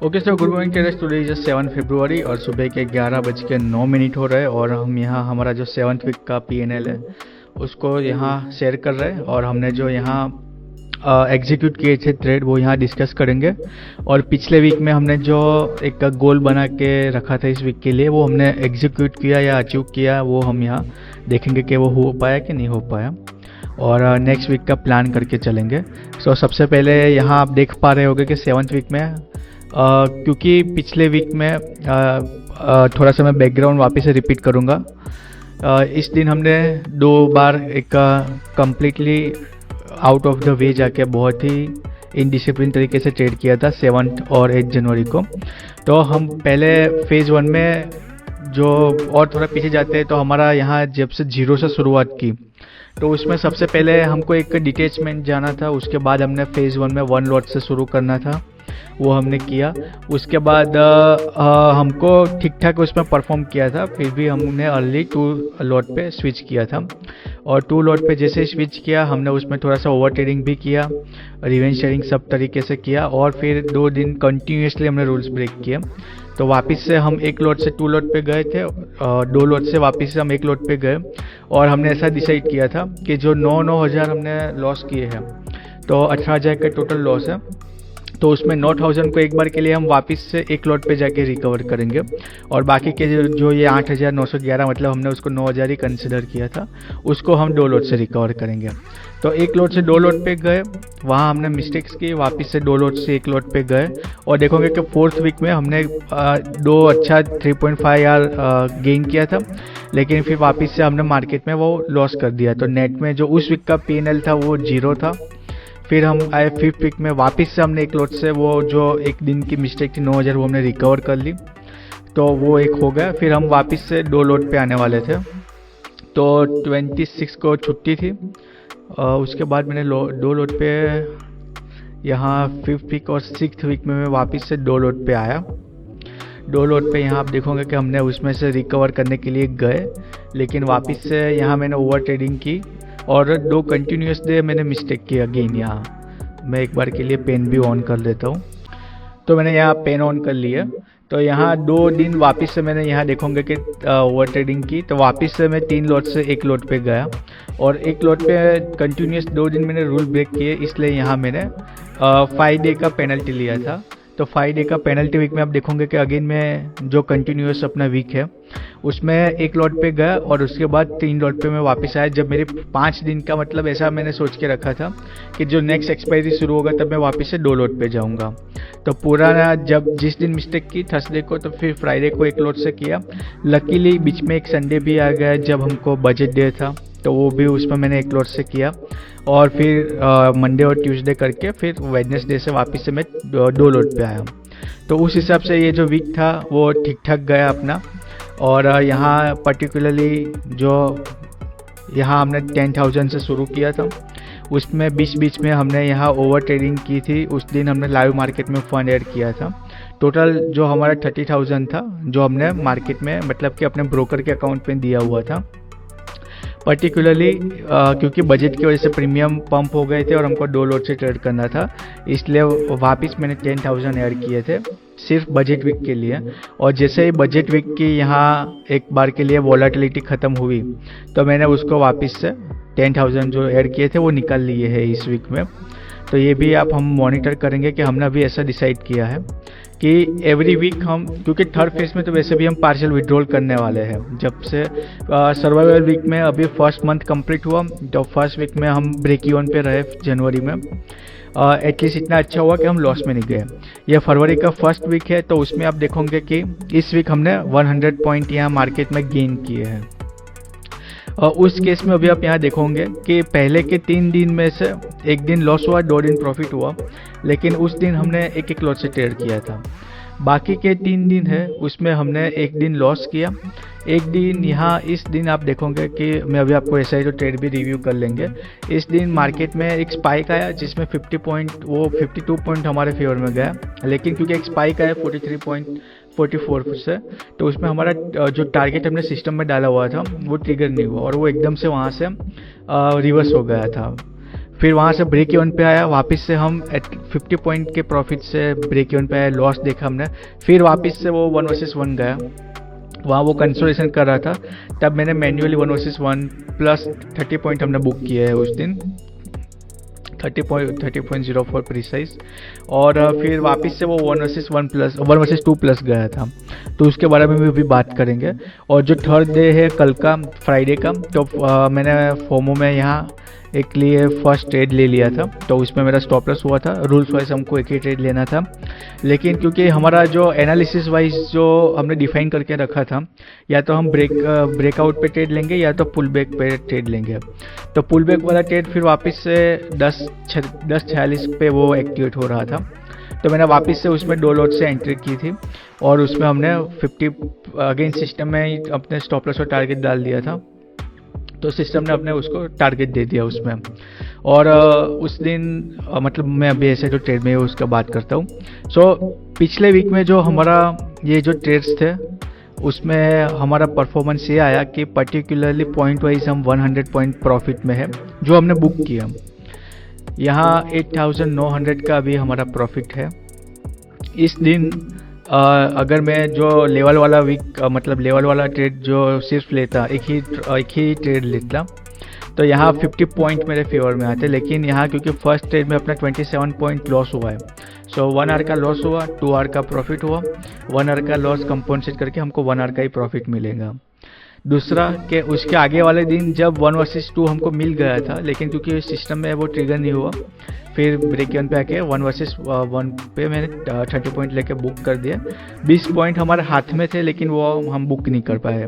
Okay sir, good morning terrace. Today is 7 फरवरी और सुबह के 11:09 हो रहे हैं और हम यहाँ हमारा जो 7th वीक का PNL है उसको यहाँ शेयर कर रहे हैं। और हमने जो यहाँ एग्जीक्यूट किए थे ट्रेड वो यहाँ डिस्कस करेंगे। और पिछले वीक में हमने जो एक गोल बना के रखा था इस वीक के लिए वो हमने एग्जीक्यूट किया या अचीव किया, वो हम यहाँ देखेंगे कि वो हो पाया कि नहीं हो पाया, और नेक्स्ट वीक का प्लान करके चलेंगे। सो सबसे पहले यहाँ आप देख पा रहे होंगे कि 7th वीक में क्योंकि पिछले वीक में थोड़ा सा मैं बैकग्राउंड वापस से रिपीट करूँगा। इस दिन हमने 2 बार एक completely out of the way जाके बहुत ही इनडिसिप्लिन तरीके से ट्रेड किया था 7 और 8 जनवरी को। तो हम पहले फेज़ 1 में जो और थोड़ा पीछे जाते हैं तो हमारा यहाँ जब से 0 से शुरुआत की तो उसमें सबसे पहले हमको एक डिटैचमेंट जाना था। उसके बाद हमने फेज़ 1 में 1 लॉट से शुरू करना था, वो हमने किया। उसके बाद हमको ठीक ठाक उसमें परफॉर्म किया था, फिर भी हमने अर्ली 2 लॉट पे स्विच किया था। और 2 लॉट पे जैसे स्विच किया हमने उसमें थोड़ा सा ओवर ट्रेडिंग भी किया, रिवेंज शेयरिंग सब तरीके से किया। और फिर 2 दिन कंटिन्यूसली हमने रूल्स ब्रेक किए। तो वापस से हम 1 लॉट से 2 लॉट पे गए थे, 2 लॉट से वापस से हम 1 लॉट पे गए। और हमने ऐसा डिसाइड किया था कि जो 9 हज़ार हमने लॉस किए हैं तो 18,000 का टोटल लॉस है, तो उसमें 9,000 को एक बार के लिए हम वापस से 1 लॉट पे जाके रिकवर करेंगे। और बाकी के जो ये 8,911 मतलब हमने उसको 9,000 ही कंसिडर किया था, उसको हम 2 लॉट से रिकवर करेंगे। तो 1 लॉट से 2 लॉट पे गए, वहाँ हमने मिस्टेक्स की, वापस से 2 लॉट से 1 लॉट पे गए। और देखोगे कि 4th वीक में हमने 2 अच्छा 3.5 यार गेन किया था, लेकिन फिर वापस से हमने मार्केट में वो लॉस कर दिया। तो नेट में जो उस वीक का PNL था वो 0 था। फिर हम आए 5th वीक में, वापस से हमने 1 लॉट से वो जो एक दिन की मिस्टेक थी 9,000 वो हमने रिकवर कर ली, तो वो एक हो गया। फिर हम वापस से 2 लॉट पे आने वाले थे, तो 26 को छुट्टी थी। उसके बाद मैंने 2 लॉट पे यहाँ 5th वीक और 6th वीक में मैं वापस से 2 लॉट पे आया। 2 लॉट पे यहाँ आप देखोगे कि हमने उसमें से रिकवर करने के लिए गए, लेकिन वापस से यहाँ मैंने ओवर ट्रेडिंग की और 2 कंटिन्यूस डे मैंने मिस्टेक की अगेन। यहाँ मैं एक बार के लिए पेन भी ऑन कर देता हूँ। तो मैंने यहाँ पेन ऑन कर लिया। तो यहाँ 2 दिन वापस से मैंने यहाँ देखोगे कि ओवर ट्रेडिंग की, तो वापस से मैं 3 लॉट से 1 लॉट पे गया और 1 लॉट पे कंटिन्यूस 2 दिन मैंने रूल ब्रेक किए, इसलिए यहाँ मैंने 5 डे का पेनल्टी लिया था। तो 5 डे का पेनल्टी वीक में आप देखोगे कि अगेन मैं जो कंटिन्यूस अपना वीक है उसमें 1 लॉट पे गया और उसके बाद 3 लॉट पे मैं वापस आया। जब मेरे 5 दिन का मतलब ऐसा मैंने सोच के रखा था कि जो नेक्स्ट एक्सपायरी शुरू होगा तब मैं वापस से 2 लॉट पे जाऊंगा। तो पूरा जब जिस दिन मिस्टेक की थर्सडे को, तो फिर फ्राइडे को 1 लॉट से किया। लकीली बीच में एक संडे भी आ गया जब हमको बजट डे था, तो वो भी उसमें मैंने 1 लॉट से किया। और फिर मंडे और ट्यूसडे करके फिर वेडनेसडे से वापस से मैं 2 लॉट पे आया। तो उस हिसाब से ये जो वीक था वो ठीक ठाक गया अपना। और यहाँ पर्टिकुलरली जो यहाँ हमने 10,000 से शुरू किया था, उसमें बीच बीच में हमने यहाँ ओवर ट्रेडिंग की थी। उस दिन हमने लाइव मार्केट में फंड ऐड किया था। टोटल जो हमारा 30,000 था जो हमने मार्केट में मतलब कि अपने ब्रोकर के अकाउंट में दिया हुआ था। पर्टिकुलरली क्योंकि बजट की वजह से प्रीमियम पंप हो गए थे और हमको 2 लॉट से ट्रेड करना था, इसलिए वापस मैंने 10,000 ऐड किए थे सिर्फ बजट वीक के लिए। और जैसे ही बजट वीक की यहाँ एक बार के लिए वॉलेटिलिटी ख़त्म हुई तो मैंने उसको वापस से 10,000 जो ऐड किए थे वो निकाल लिए हैं इस वीक में। तो ये भी आप हम मॉनिटर करेंगे कि हमने अभी ऐसा डिसाइड किया है कि एवरी वीक हम, क्योंकि 3rd फेज में तो वैसे भी हम पार्शियल विड्रॉल करने वाले हैं। जब से सर्वाइवल वीक में अभी 1st मंथ कंप्लीट हुआ, तो 1st वीक में हम ब्रेक इवन पे रहे जनवरी में। एटलीस्ट इतना अच्छा हुआ कि हम लॉस में नहीं गए। यह फरवरी का 1st वीक है, तो उसमें आप देखोगे कि इस वीक हमने 100 पॉइंट यहाँ मार्केट में गेन किए हैं। और उस केस में अभी आप यहाँ देखोगे कि पहले के 3 दिन में से एक दिन लॉस हुआ, 2 दिन प्रॉफिट हुआ, लेकिन उस दिन हमने 1 लॉट से ट्रेड किया था। बाकी के 3 दिन है उसमें हमने 1 दिन लॉस किया, 1 दिन यहाँ। इस दिन आप देखोगे कि मैं अभी आपको ऐसा ही तो ट्रेड भी रिव्यू कर लेंगे। इस दिन मार्केट में एक स्पाइक आया जिसमें 50 पॉइंट, वो 52 पॉइंट हमारे फेवर में गया, लेकिन क्योंकि एक स्पाइक आया 43.44 से, तो उसमें हमारा जो टारगेट हमने सिस्टम में डाला हुआ था वो ट्रिगर नहीं हुआ और वो एकदम से वहाँ से रिवर्स हो गया था। फिर वहाँ से ब्रेक इवन पे आया, वापस से हम 50 पॉइंट के प्रॉफिट से ब्रेक इवन पे आया, लॉस देखा हमने। फिर वापस से वो 1 वर्सेस 1 गया, वहाँ वो कंसोलेशन कर रहा था, तब मैंने मैन्युअली 1 वर्सेस 1 प्लस 30 पॉइंट हमने बुक किए है उस दिन, 30.04 प्रिसाइज। और फिर वापस से वो 1 वर्सेस 2 प्लस गया था, तो उसके बारे में भी बात करेंगे। और जो थर्ड डे है कल का, फ्राइडे का, तो मैंने फोमो में यहाँ एक लिए फर्स्ट ट्रेड ले लिया था, तो उसमें मेरा स्टॉप लॉस हुआ था। रूल्स वाइज हमको एक ही ट्रेड लेना था, लेकिन क्योंकि हमारा जो एनालिसिस वाइज जो हमने डिफाइन करके रखा था, या तो हम ब्रेकआउट पे ट्रेड लेंगे या तो पुल बैक पे ट्रेड लेंगे। तो पुल बैक वाला ट्रेड फिर वापस से 10:46 पे वो एक्टिवेट हो रहा था, तो मैंने वापस से उसमें 2 लॉट से एंट्री की थी, और उसमें हमने 50 अगेन सिस्टम में अपने स्टॉप लॉस और टारगेट डाल दिया था, तो सिस्टम ने अपने उसको टारगेट दे दिया उसमें। और उस दिन मतलब मैं अभी ऐसे जो ट्रेड में है उसका बात करता हूँ। सो पिछले वीक में जो हमारा ये जो ट्रेड्स थे, उसमें हमारा परफॉर्मेंस ये आया कि पर्टिकुलरली पॉइंट वाइज हम 100 पॉइंट प्रॉफिट में है जो हमने बुक किया। यहाँ 8,900 का भी हमारा प्रॉफिट है इस दिन। अगर मैं जो लेवल वाला वीक मतलब लेवल वाला ट्रेड जो सिर्फ लेता, एक ही ट्रेड लेता, तो यहाँ 50 पॉइंट मेरे फेवर में आते। लेकिन यहाँ क्योंकि फर्स्ट ट्रेड में अपना 27 पॉइंट लॉस हुआ है, सो 1 आवर का लॉस हुआ, 2 आवर का प्रॉफिट हुआ। 1 आवर का लॉस कंपनसेट करके हमको 1 आवर का ही प्रॉफिट मिलेगा। दूसरा कि उसके आगे वाले दिन जब 1 वर्सेस 2 हमको मिल गया था, लेकिन क्योंकि सिस्टम में वो ट्रिगर नहीं हुआ, फिर ब्रेक इवन पे आके 1 वर्सेस 1 पे मैंने 30 पॉइंट लेके बुक कर दिया। 20 पॉइंट हमारे हाथ में थे, लेकिन वो हम बुक नहीं कर पाए।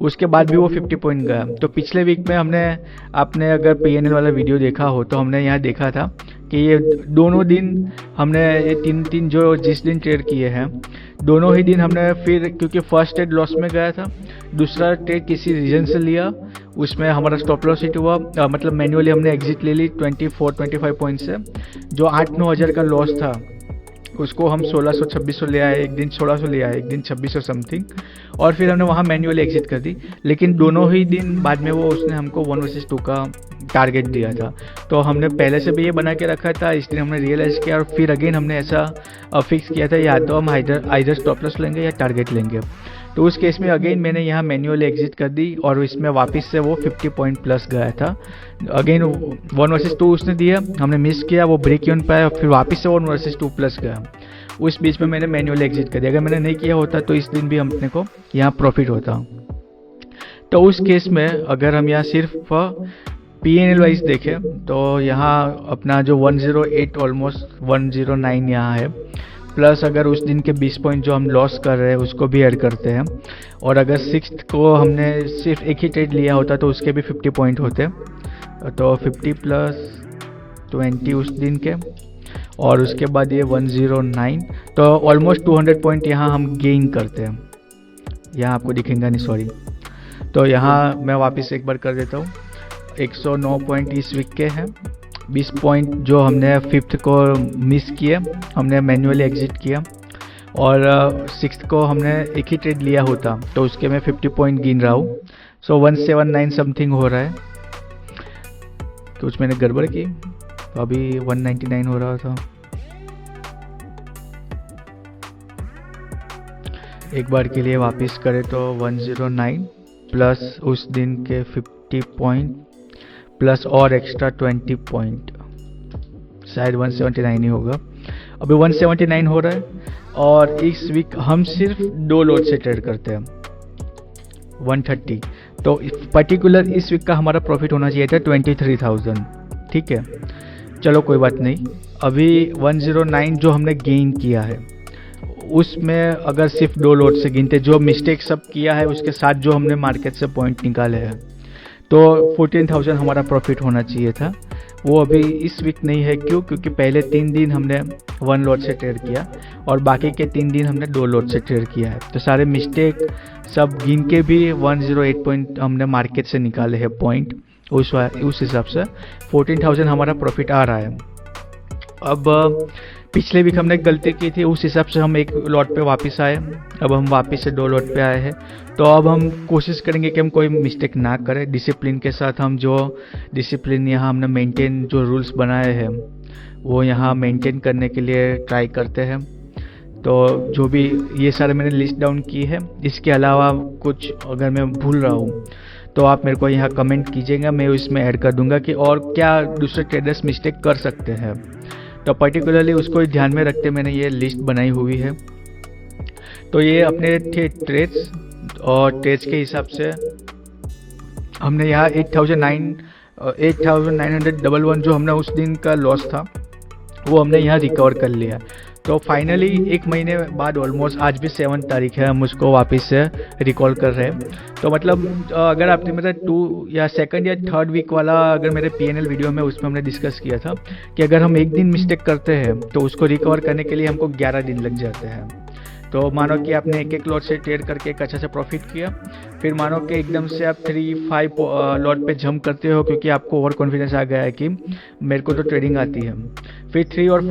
उसके बाद भी वो 50 पॉइंट गया। तो पिछले वीक में आपने अगर PNL वाला वीडियो देखा हो, तो हमने यहाँ देखा था कि ये दोनों दिन हमने ये तीन जो जिस दिन ट्रेड किए हैं, दोनों ही दिन हमने फिर, क्योंकि फर्स्ट ट्रेड लॉस में गया था, दूसरा ट्रेड किसी रीजन से लिया, उसमें हमारा स्टॉप लॉस हिट हुआ, मतलब मैन्युअली हमने एग्जिट ले ली 24-25 पॉइंट से। जो 8-9 हज़ार का लॉस था उसको हम 1600-2600 ले आए, एक दिन 1600 ले आए, एक दिन 2600 समथिंग, और फिर हमने वहाँ मैन्युअली एग्जिट कर दी। लेकिन दोनों ही दिन बाद में वो उसने हमको 1 वर्सेस 2 का टारगेट दिया था, तो हमने पहले से भी ये बना के रखा था। इस दिन हमने रियलाइज़ किया और फिर अगेन हमने ऐसा फिक्स किया था, या तो हम आइदर स्टॉप लॉस लेंगे या टारगेट लेंगे। तो उस केस में अगेन मैंने यहाँ मैन्युअली एग्जिट कर दी, और इसमें वापस से वो 50 पॉइंट प्लस गया था। अगेन 1 वर्सेस 2 उसने दिया, हमने मिस किया, वो ब्रेक इवन पाया, फिर वापस से 1 वर्सेस 2 प्लस गया। उस बीच में मैंने मैन्युअली एग्जिट कर दिया। अगर मैंने नहीं किया होता तो इस दिन भी अपने को यहाँ प्रॉफिट होता। तो उस केस में अगर हम यहाँ सिर्फ PNL वाइज देखें, तो यहाँ अपना जो 108 ऑलमोस्ट 109 यहाँ है, प्लस अगर उस दिन के 20 पॉइंट जो हम लॉस कर रहे हैं उसको भी ऐड करते हैं, और अगर 6th को हमने सिर्फ एक ही ट्रेड लिया होता तो उसके भी 50 पॉइंट होते, तो 50 प्लस 20 उस दिन के, और उसके बाद ये 109, तो ऑलमोस्ट 200 पॉइंट यहाँ हम गेन करते हैं। यहाँ आपको दिखेगा नहीं, सॉरी। तो यहाँ मैं वापस एक बार कर देता हूँ। 109 पॉइंट इस वीक के हैं, 20 पॉइंट जो हमने 5th को मिस किए, हमने मैन्युअली एग्जिट किया, और 6th को हमने एक ही ट्रेड लिया होता तो उसके मैं 50 पॉइंट गिन रहा हूँ। सो 179 समथिंग हो रहा है। कुछ मैंने गड़बड़ की, तो अभी 199 हो रहा था। एक बार के लिए वापस करें तो 109 प्लस उस दिन के 50 पॉइंट प्लस और एक्स्ट्रा 20 पॉइंट, शायद 179 ही होगा। अभी 179 हो रहा है, और इस वीक हम सिर्फ 2 लॉट से ट्रेड करते हैं 130। तो पर्टिकुलर इस वीक का हमारा प्रॉफिट होना चाहिए था 23,000। ठीक है, चलो कोई बात नहीं। अभी 109 जो हमने गेन किया है उसमें अगर सिर्फ 2 लॉट से गिनते, जो मिस्टेक सब किया है उसके साथ जो हमने मार्केट से पॉइंट निकाले हैं, तो 14,000 हमारा प्रॉफिट होना चाहिए था। वो अभी इस वीक नहीं है। क्यों? क्योंकि पहले 3 दिन हमने 1 लॉट से ट्रेड किया और बाकी के 3 दिन हमने 2 लॉट से ट्रेड किया है, तो सारे मिस्टेक सब गिन के भी 108 पॉइंट हमने मार्केट से निकाले हैं पॉइंट। उस हिसाब से 14,000 हमारा प्रॉफिट आ रहा है। अब पिछले वीक हमने गलती की थी, उस हिसाब से हम एक लॉट पे वापस आए। अब हम वापस से 2 लॉट पे आए हैं। तो अब हम कोशिश करेंगे कि हम कोई मिस्टेक ना करें। डिसिप्लिन के साथ हम जो डिसिप्लिन यहाँ हमने मेंटेन, जो रूल्स बनाए हैं वो यहाँ मेंटेन करने के लिए ट्राई करते हैं। तो जो भी ये सारे मैंने लिस्ट डाउन की है, इसके अलावा कुछ अगर मैं भूल रहा हूँ तो आप मेरे को यहाँ कमेंट कीजिएगा, मैं इसमें ऐड कर दूंगा कि और क्या दूसरे ट्रेडर्स मिस्टेक कर सकते हैं। तो पर्टिकुलरली उसको ध्यान में रखते मैंने ये लिस्ट बनाई हुई है। तो ये अपने थे ट्रेड्स, और ट्रेड्स के हिसाब से हमने यहाँ 8,911 जो हमने उस दिन का लॉस था वो हमने यहाँ रिकवर कर लिया। तो फाइनली 1 महीने बाद ऑलमोस्ट, आज भी 7 तारीख है, हम उसको वापस से रिकॉल कर रहे हैं। तो मतलब अगर आपने मेरा 2 या 2nd या 3rd वीक वाला अगर मेरे PNL वीडियो में, उसमें हमने डिस्कस किया था कि अगर हम एक दिन मिस्टेक करते हैं तो उसको रिकवर करने के लिए हमको 11 दिन लग जाते हैं। तो मानो कि आपने एक लॉट से ट्रेड करके एक अच्छा सा प्रॉफिट किया, फिर मानो कि एकदम से आप 3-5 लॉट पे जंप करते हो क्योंकि आपको ओवर कॉन्फिडेंस आ गया है कि मेरे को तो ट्रेडिंग आती है। फिर 3 और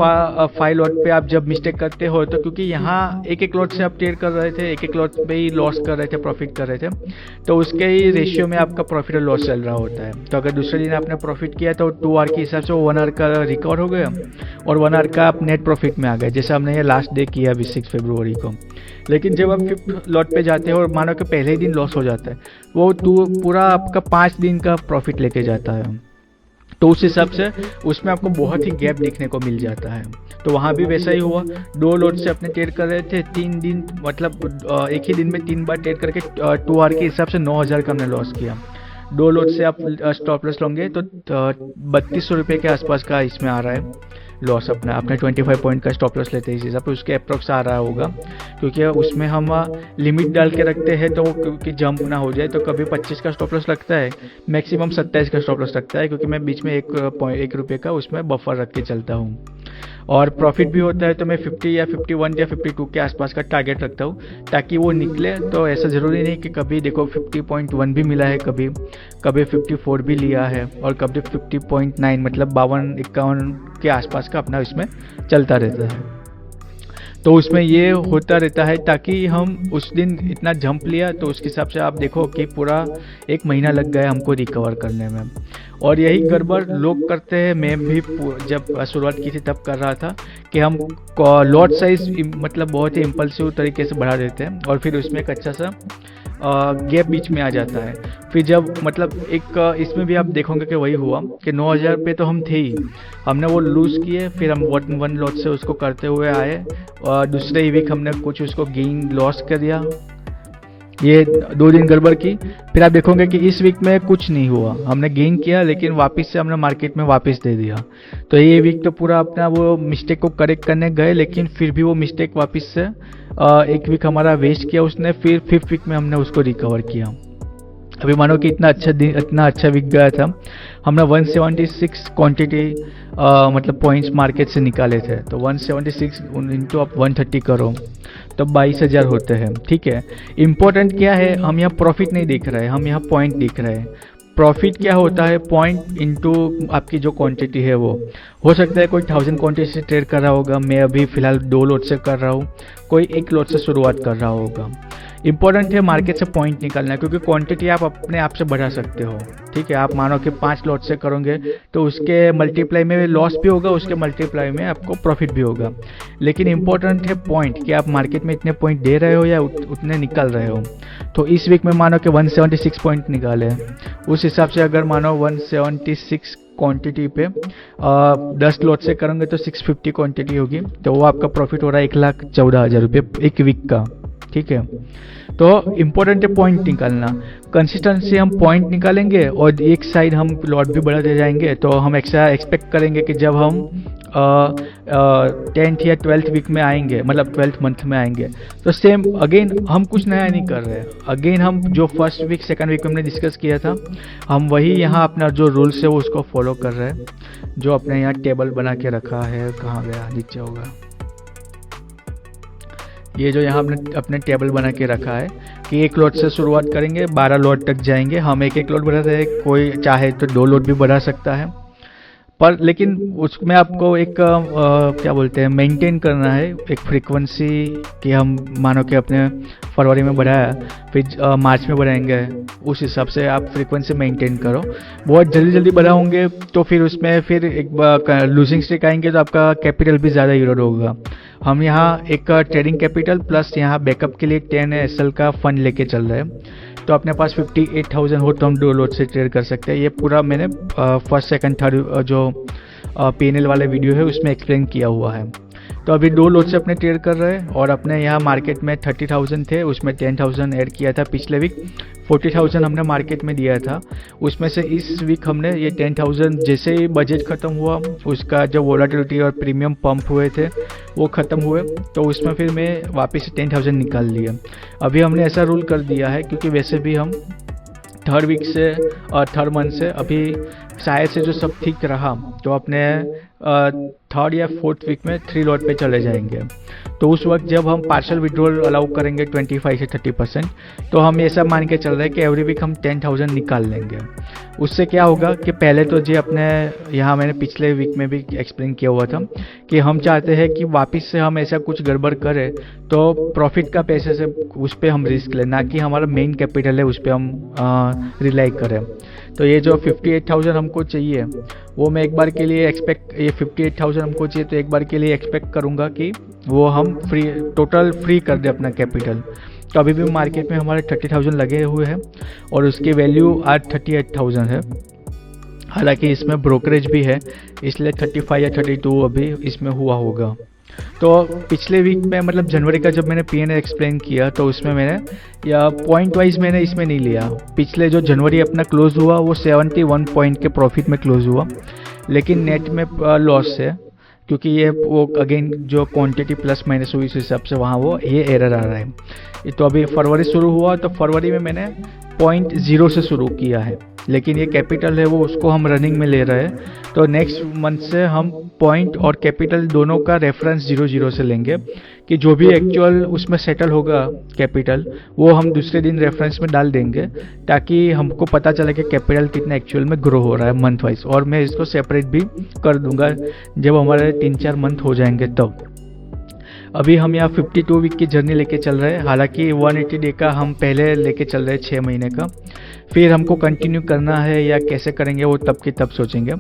5 लॉट पे आप जब मिस्टेक करते हो, तो क्योंकि यहाँ एक लॉट से आप ट्रेड कर रहे थे, एक लॉट पे ही लॉस कर रहे थे, प्रॉफिट कर रहे थे, तो उसके ही रेशियो में आपका प्रॉफिट और लॉस चल रहा होता है। तो अगर दूसरे दिन आपने प्रॉफिट किया तो 2 आवर के हिसाब से 1 आवर का रिकवर हो गया और 1 आवर का आप नेट प्रॉफिट में आ गए, जैसे हमने ये लास्ट डे किया अभी 6 फरवरी को। लेकिन जब आप 5th लॉट पे जाते हो और मानो कि पहले ही दिन लॉस हो जाता है, वो पूरा आपका 5 दिन का प्रॉफिट लेके जाता है। तो उस हिसाब से उसमें आपको बहुत ही गैप देखने को मिल जाता है। तो वहाँ भी वैसा ही हुआ, 2 लॉट से अपने ट्रेड कर रहे थे, 3 दिन मतलब एक ही दिन में 3 बार ट्रेड करके 2 आवर के हिसाब से 9,000 का हमने लॉस किया। 2 लॉट से आप स्टॉप लॉस लोगे तो 3200 रुपये के आसपास का इसमें आ रहा है लॉस। अपना आपने 25 पॉइंट का स्टॉप लॉस लेते हैं, इस हिसाब से उसके अप्रोक्स आ रहा होगा, क्योंकि उसमें हम लिमिट डाल के रखते हैं तो क्योंकि जंप ना हो जाए। तो कभी 25 का स्टॉप लॉस लगता है, मैक्सिमम 27 का स्टॉप लॉस लगता है, क्योंकि मैं बीच में 1 रुपये का उसमें बफर रख के चलता हूँ। और प्रॉफिट भी होता है तो मैं 50 या 51 या 52 के आसपास का टारगेट रखता हूँ ताकि वो निकले। तो ऐसा ज़रूरी नहीं कि कभी देखो 50.1 भी मिला है, कभी 54 भी लिया है, और कभी 50.9 मतलब 52-51 के आसपास का अपना इसमें चलता रहता है। तो उसमें ये होता रहता है ताकि हम उस दिन इतना जंप लिया, तो उसके हिसाब से आप देखो कि पूरा 1 महीना लग गया हमको रिकवर करने में। और यही गड़बड़ लोग करते हैं, मैं भी जब शुरुआत की थी तब कर रहा था कि हम लॉट साइज मतलब बहुत ही इम्पल्सिव तरीके से बढ़ा देते हैं और फिर उसमें एक अच्छा सा गैप बीच में आ जाता है। फिर जब मतलब एक इसमें भी आप देखोगे कि वही हुआ कि 9,000 पे तो हम थे ही, हमने वो लूज़ किए, फिर हम 1 लॉट से उसको करते हुए आए और दूसरे ही वीक हमने कुछ उसको गेन लॉस कर दिया। ये 2 दिन गड़बड़ की, फिर आप देखोगे कि इस वीक में कुछ नहीं हुआ, हमने गेन किया लेकिन वापस से हमने मार्केट में वापस दे दिया। तो ये वीक तो पूरा अपना वो मिस्टेक को करेक्ट करने गए, लेकिन फिर भी वो मिस्टेक वापस से 1 वीक हमारा वेस्ट किया उसने। फिर 5th वीक में हमने उसको रिकवर किया। अभी मानो कि इतना अच्छा वीक गया था, हमने 176 क्वांटिटी मतलब पॉइंट्स मार्केट से निकाले थे। तो 176 इंटू आप 130 करो तो 22,000 होते हैं। ठीक है, इम्पोर्टेंट क्या है, हम यहाँ प्रॉफिट नहीं देख रहे हैं, हम यहाँ पॉइंट देख रहे हैं। प्रॉफिट क्या होता है, पॉइंट इंटू आपकी जो क्वांटिटी है वो। हो सकता है कोई 1000 क्वांटिटी से ट्रेड कर रहा होगा, मैं अभी फ़िलहाल 2 लॉट से कर रहा हूँ, कोई 1 लॉट से शुरुआत कर रहा होगा। इंपॉर्टेंट है मार्केट से पॉइंट निकालना, क्योंकि क्वांटिटी आप अपने आप से बढ़ा सकते हो। ठीक है, आप मानो कि 5 लॉट से करोगे तो उसके मल्टीप्लाई में लॉस भी होगा, उसके मल्टीप्लाई में आपको प्रॉफिट भी होगा। लेकिन इंपॉर्टेंट है पॉइंट, कि आप मार्केट में इतने पॉइंट दे रहे हो या उतने निकाल रहे हो। तो इस वीक में मानो कि 176 पॉइंट निकाले, उस हिसाब से अगर मानो 176 क्वांटिटी पे 10 लॉट से करेंगे तो 650 क्वांटिटी होगी, तो वो आपका प्रॉफिट हो रहा है 1,14,000 रुपये 1 वीक का। ठीक है, तो इम्पोर्टेंट है पॉइंट निकालना। कंसिस्टेंसी हम पॉइंट निकालेंगे और एक साइड हम लॉट भी बढ़ाते जाएंगे, तो हम एक्सपेक्ट करेंगे कि जब हम 10th या 12th वीक में आएंगे, मतलब 12th मंथ में आएंगे, तो सेम अगेन हम कुछ नया नहीं कर रहे हैं। अगेन हम जो 1st वीक 2nd वीक में हमने डिस्कस किया था, हम वही यहाँ अपना जो रूल्स है वो उसको फॉलो कर रहे हैं। जो अपने यहाँ टेबल बना के रखा है, कहाँ गया, नीचे होगा, ये जो यहाँ अपने टेबल बना के रखा है कि 1 लॉट से शुरुआत करेंगे, 12 लॉट तक जाएंगे। हम 1 लॉट बढ़ाते हैं, कोई चाहे तो 2 लॉट भी बढ़ा सकता है। पर लेकिन उसमें आपको एक क्या बोलते हैं, मेंटेन करना है एक फ्रीक्वेंसी कि हम मानो कि अपने फरवरी में बढ़ाया, फिर मार्च में बढ़ाएंगे, उस हिसाब से आप फ्रीक्वेंसी मेंटेन करो। बहुत जल्दी जल्दी बढ़ाओगे तो फिर उसमें फिर एक लूजिंग स्ट्रीक आएंगे तो आपका कैपिटल भी ज़्यादा इरोड होगा। हम यहाँ एक ट्रेडिंग कैपिटल प्लस यहाँ बैकअप के लिए 10 SL का फंड लेके चल रहे हैं। तो अपने पास 58,000 हो तो हम 2 लोट से ट्रेड कर सकते हैं। ये पूरा मैंने फर्स्ट सेकंड थर्ड जो PNL वाले वीडियो है उसमें एक्सप्लेन किया हुआ है। तो अभी 2 लोट से अपने ट्रेड कर रहे हैं और अपने यहाँ मार्केट में 30,000 थे, उसमें 10,000 ऐड किया था पिछले वीक। 40,000 हमने मार्केट में दिया था, उसमें से इस वीक हमने ये 10,000 जैसे ही बजट ख़त्म हुआ, उसका जो वोलेटिलिटी और प्रीमियम पंप हुए थे वो ख़त्म हुए, तो उसमें फिर मैं वापस 10,000 निकाल लिया। अभी हमने ऐसा रूल कर दिया है क्योंकि वैसे भी हम थर्ड वीक से और थर्ड मंथ से अभी शायद से जो सब ठीक रहा तो अपने थर्ड या फोर्थ वीक में 3 लॉट पे चले जाएंगे। तो उस वक्त जब हम पार्शियल विड्रॉल अलाउ करेंगे 25 से 30%, तो हम ये सब मान के चल रहे हैं कि एवरी वीक हम 10,000 निकाल लेंगे। उससे क्या होगा कि पहले तो जी अपने यहाँ मैंने पिछले वीक में भी एक्सप्लेन किया हुआ था कि हम चाहते हैं कि वापस से हम ऐसा कुछ गड़बड़ करें तो प्रॉफिट का पैसे से उस पर हम रिस्क लें, ना कि हमारा मेन कैपिटल है उस पर हम रिलाई करें। तो ये जो 58,000 हमको चाहिए वो मैं एक बार के लिए ये 58,000 हमको चाहिए तो एक बार के लिए एक्सपेक्ट करूँगा कि वो हम टोटल फ्री कर दे अपना कैपिटल। तो अभी भी मार्केट में हमारे 30,000 लगे हुए हैं और उसकी वैल्यू आज 38,000 है। हालांकि इसमें ब्रोकरेज भी है इसलिए 35 या 32 अभी इसमें हुआ होगा। तो पिछले वीक में मतलब जनवरी का जब मैंने PNL एक्सप्लेन किया तो उसमें मैंने या पॉइंट वाइज मैंने इसमें नहीं लिया। पिछले जो जनवरी अपना क्लोज हुआ वो 71 पॉइंट के प्रॉफिट में क्लोज हुआ, लेकिन नेट में लॉस है क्योंकि ये वो अगेन जो क्वांटिटी प्लस माइनस हुई इस हिसाब से वहाँ वो ये एरर आ रहा है। तो अभी फरवरी शुरू हुआ तो फरवरी में मैंने 0.0 से शुरू किया है, लेकिन ये कैपिटल है वो उसको हम रनिंग में ले रहे हैं। तो नेक्स्ट मंथ से हम पॉइंट और कैपिटल दोनों का रेफरेंस 0.0 से लेंगे कि जो भी एक्चुअल उसमें सेटल होगा कैपिटल वो हम दूसरे दिन रेफरेंस में डाल देंगे ताकि हमको पता चले कि कैपिटल कितना एक्चुअल में ग्रो हो रहा है मंथ वाइज। और मैं इसको सेपरेट भी कर दूंगा जब हमारे 3-4 मंथ हो जाएंगे तब। अभी हम यहाँ 52 वीक की जर्नी लेके चल रहे हैं, हालांकि 180 डे का हम पहले लेके चल रहे हैं 6 महीने का, फिर हमको कंटिन्यू करना है या कैसे करेंगे वो तब की तब सोचेंगे।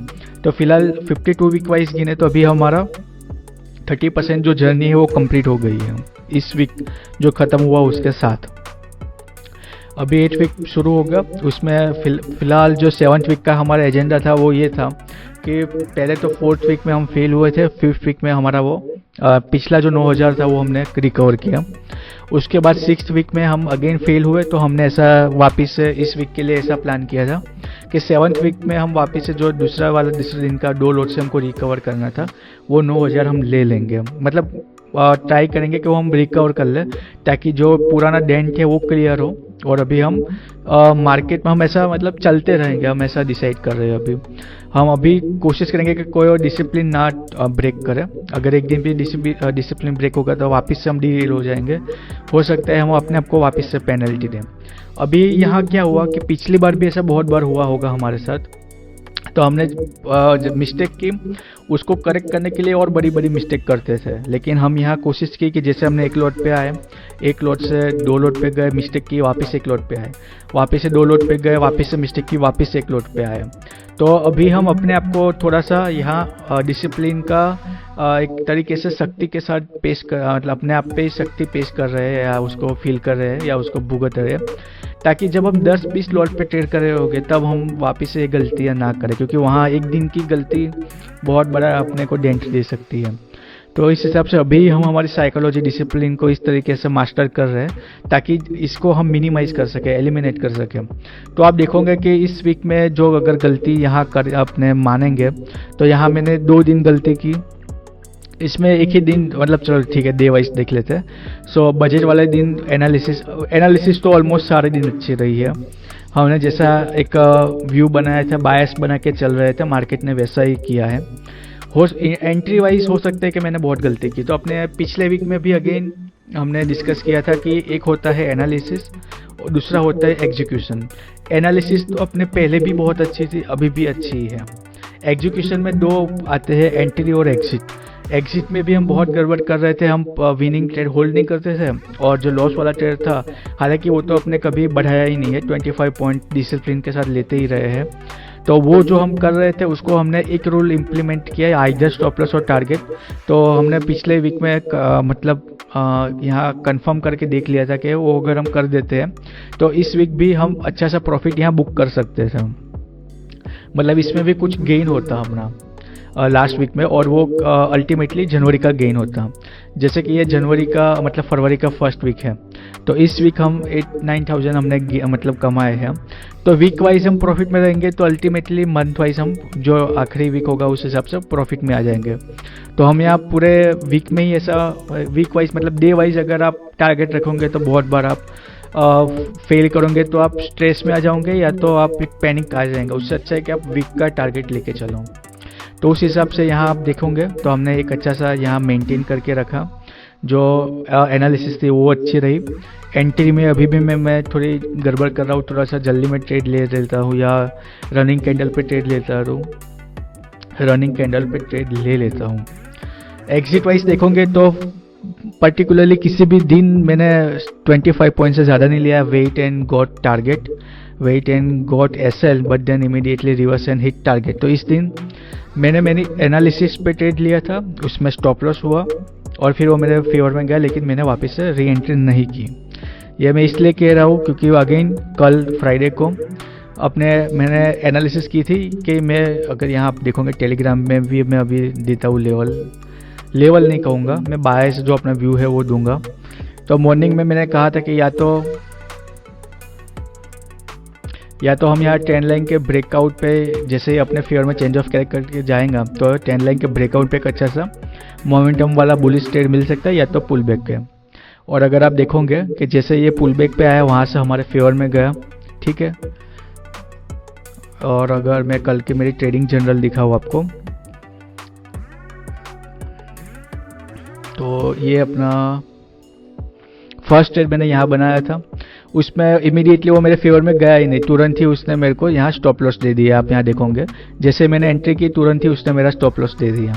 तो फिलहाल 52 वीक वाइज गिने तो अभी हमारा 30% जो जर्नी है वो कंप्लीट हो गई है इस वीक जो ख़त्म हुआ उसके साथ। अभी 8th वीक शुरू होगा, उसमें फिलहाल जो 7th वीक का हमारा एजेंडा था वो ये था कि पहले तो 4th वीक में हम फेल हुए थे, 5th वीक में हमारा वो पिछला जो 9,000 था वो हमने रिकवर किया। उसके बाद 6th वीक में हम अगेन फेल हुए तो हमने ऐसा वापस से इस वीक के लिए ऐसा प्लान किया था कि 7th वीक में हम वापस से जो दूसरे दिन का 2 लोट से हमको रिकवर करना था वो 9,000 हम ले लेंगे। मतलब ट्राई करेंगे कि वो हम रिकवर कर लें ताकि जो पुराना डेंट है वो क्लियर हो। और अभी हम मार्केट में हम ऐसा मतलब चलते रहेंगे, हम ऐसा डिसाइड कर रहे हैं। अभी हम अभी कोशिश करेंगे कि कोई और डिसिप्लिन ना ब्रेक करे। अगर एक दिन भी डिसिप्लिन ब्रेक होगा तो वापस से हम डील हो जाएंगे, हो सकता है हम अपने आप को वापस से पेनल्टी दें। अभी यहाँ क्या हुआ कि पिछली बार भी ऐसा बहुत बार हुआ होगा हमारे साथ, तो हमने जब मिस्टेक की उसको करेक्ट करने के लिए और बड़ी बड़ी मिस्टेक करते थे, लेकिन हम यहाँ कोशिश की कि जैसे हमने 1 लोट पे आए, 1 लोट से 2 लोट पे गए, मिस्टेक की, वापस 1 लोट पे आए, वापस से 2 लोट पे गए, वापस से मिस्टेक की, वापस से 1 लोट पे आए। तो अभी हम अपने आप को थोड़ा सा यहाँ डिसिप्लिन का एक तरीके से शक्ति के साथ पेश कर, मतलब अपने आप पे शक्ति पेश कर रहे हैं या उसको फील कर रहे हैं या उसको भुगत रहे हैं, ताकि जब हम 10-20 लॉट पे ट्रेड कर रहे होंगे तब हम वापस से गलतियाँ ना करें, क्योंकि वहाँ एक दिन की गलती बहुत बड़ा अपने को डेंट दे सकती है। तो इस हिसाब से अभी हम हमारी साइकोलॉजी डिसिप्लिन को इस तरीके से मास्टर कर रहे हैं ताकि इसको हम मिनिमाइज कर सकें, एलिमिनेट कर सकें। तो आप देखोगे कि इस वीक में जो अगर गलती यहाँ कर अपने मानेंगे तो यहाँ मैंने 2 दिन गलती की, इसमें एक ही दिन मतलब चलो ठीक है डे वाइज देख लेते हैं। सो बजट वाले दिन एनालिसिस तो ऑलमोस्ट सारे दिन अच्छी रही है। हमने जैसा एक व्यू बनाया था, बायस बना के चल रहे थे, मार्केट ने वैसा ही किया है। एंट्री वाइज हो सकता है कि मैंने बहुत गलती की। तो अपने पिछले वीक में भी अगेन हमने डिस्कस किया था कि एक होता है एनालिसिस और दूसरा होता है एग्जीक्यूशन। एनालिसिस तो अपने पहले भी बहुत अच्छी थी, अभी भी अच्छी है। एग्जीक्यूशन में दो आते हैं, एंट्री और एग्जिट। एग्जिट में भी हम बहुत गड़बड़ कर रहे थे, हम विनिंग ट्रेड होल्ड नहीं करते थे, और जो लॉस वाला ट्रेड था, हालांकि वो तो अपने कभी बढ़ाया ही नहीं है, 25 पॉइंट डिसिप्लिन के साथ लेते ही रहे हैं। तो वो जो हम कर रहे थे उसको हमने एक रूल इम्प्लीमेंट किया है, आइदर स्टॉप लॉस और टारगेट। तो हमने पिछले वीक में मतलब यहाँ कंफर्म करके देख लिया था कि वो अगर हम कर देते हैं तो इस वीक भी हम अच्छा सा प्रॉफिट यहाँ बुक कर सकते थे, मतलब इसमें भी कुछ गेन होता अपना लास्ट वीक में, और वो अल्टीमेटली जनवरी का गेन होता। जैसे कि ये जनवरी का मतलब फरवरी का फर्स्ट वीक है, तो इस वीक हम 8-9,000 हमने मतलब कमाए हैं। तो वीक वाइज हम प्रॉफिट में रहेंगे, तो अल्टीमेटली मंथ वाइज हम जो आखिरी वीक होगा उस हिसाब से प्रॉफिट में आ जाएंगे। तो हम यहाँ पूरे वीक में ही ऐसा वीक वाइज मतलब डे वाइज अगर आप टारगेट रखोगे तो बहुत बार आप फेल करोगे, तो आप स्ट्रेस में आ जाओगे या तो आप एक पैनिक आ जाएंगे। उससे अच्छा है कि आप वीक का टारगेट लेके चलो। तो उस हिसाब से यहाँ आप देखोगे तो हमने एक अच्छा सा यहाँ मेंटेन करके रखा, जो एनालिसिस थी वो अच्छी रही। एंट्री में अभी भी मैं थोड़ी गड़बड़ कर रहा हूँ, थोड़ा सा जल्दी में ट्रेड ले लेता हूँ या रनिंग कैंडल पे ट्रेड लेता हूँ, रनिंग कैंडल पे ट्रेड ले लेता हूँ। एग्जिट वाइज देखोगे तो पर्टिकुलरली किसी भी दिन मैंने 25 पॉइंट से ज़्यादा नहीं लिया। Wait and got target, wait and got SL, but then immediately reverse and hit target. तो इस दिन मैंने एनालिसिस पे ट्रेड लिया था, उसमें स्टॉप लॉस हुआ और फिर वो मेरे फेवर में गया, लेकिन मैंने वापस से री एंट्री नहीं की। यह मैं इसलिए कह रहा हूँ क्योंकि अगेन कल फ्राइडे को मैंने एनालिसिस की थी कि मैं अगर यहाँ आप देखोगे टेलीग्राम में भी मैं अभी देता हूँ लेवल नहीं कहूँगा, मैं बायस जो अपना व्यू है वो दूंगा। तो मॉर्निंग में मैंने कहा था कि या तो हम यहाँ ट्रेंड लाइन के ब्रेकआउट पे जैसे ही अपने फेयर में चेंज ऑफ कैरेक्टर करके जाएंगे तो ट्रेंड लाइन के ब्रेकआउट पे एक अच्छा सा मोमेंटम वाला बुलिश ट्रेड मिल सकता है, या तो पुल बैक पे। और अगर आप देखोगे कि जैसे ये पुल बैक पे आया वहाँ से हमारे फेवर में गया, ठीक है। और अगर मैं कल की मेरी ट्रेडिंग जनरल दिखाऊँ आपको, तो ये अपना फर्स्ट ट्रेड मैंने यहाँ बनाया था, उसमें इमीडिएटली वो मेरे फेवर में गया ही नहीं, तुरंत ही उसने मेरे को यहाँ स्टॉप लॉस दे दिया। आप यहाँ देखोगे जैसे मैंने एंट्री की तुरंत ही उसने मेरा स्टॉप लॉस दे दिया।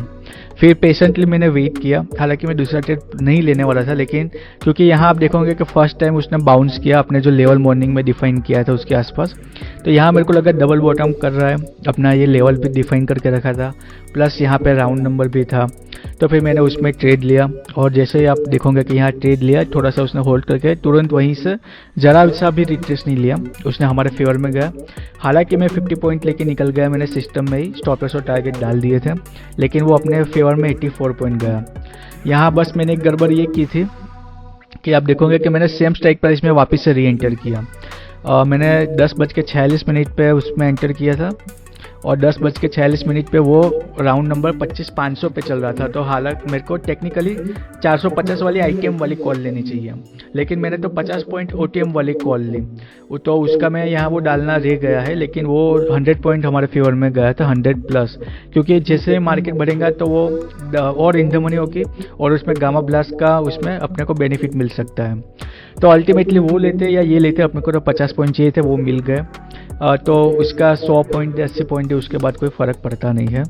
फिर पेशेंटली मैंने वेट किया, हालांकि मैं दूसरा ट्रेड नहीं लेने वाला था, लेकिन क्योंकि यहाँ आप देखोगे कि फर्स्ट टाइम उसने बाउंस किया अपने जो लेवल मॉर्निंग में डिफाइन किया था उसके आसपास, तो यहाँ मेरे को लगा डबल बॉटम कर रहा है, अपना ये लेवल भी डिफाइन करके रखा था, प्लस यहाँ पे राउंड नंबर भी था। तो फिर मैंने उसमें ट्रेड लिया, और जैसे ही आप देखोगे कि यहाँ ट्रेड लिया, थोड़ा सा उसने होल्ड करके तुरंत वहीं से जरा सा भी रिट्रेस नहीं लिया, उसने हमारे फेवर में गया। हालांकि मैं 50 पॉइंट लेके निकल गया, मैंने सिस्टम में ही स्टॉप लॉस और टारगेट डाल दिए थे, लेकिन वो अपने फेवर में 84 पॉइंट गया। यहाँ बस मैंने एक गड़बड़ ये की थी कि आप देखोगे कि मैंने सेम स्ट्राइक प्राइस में वापस से री एंटर किया। मैंने 10:46 पे उसमें एंटर किया था, और 10:46 पे वो राउंड नंबर 25,500 पे चल रहा था। तो हालांकि मेरे को टेक्निकली 450 वाली आईटीएम वाली कॉल लेनी चाहिए, लेकिन मैंने तो 50 पॉइंट ओटीएम वाली कॉल ली, तो उसका मैं यहाँ वो डालना रह गया है, लेकिन वो 100 पॉइंट हमारे फेवर में गया था, 100+, क्योंकि जैसे मार्केट बढ़ेगा तो वो और इन द मनी होगी, और उसमें गामा ब्लास्ट का उसमें अपने को बेनिफिट मिल सकता है। तो अल्टीमेटली वो लेते या ये लेते, अपने को तो 50 पॉइंट चाहिए थे, वो मिल गए। तो उसका 100 पॉइंट 80 पॉइंट है, उसके बाद कोई फ़र्क पड़ता नहीं है।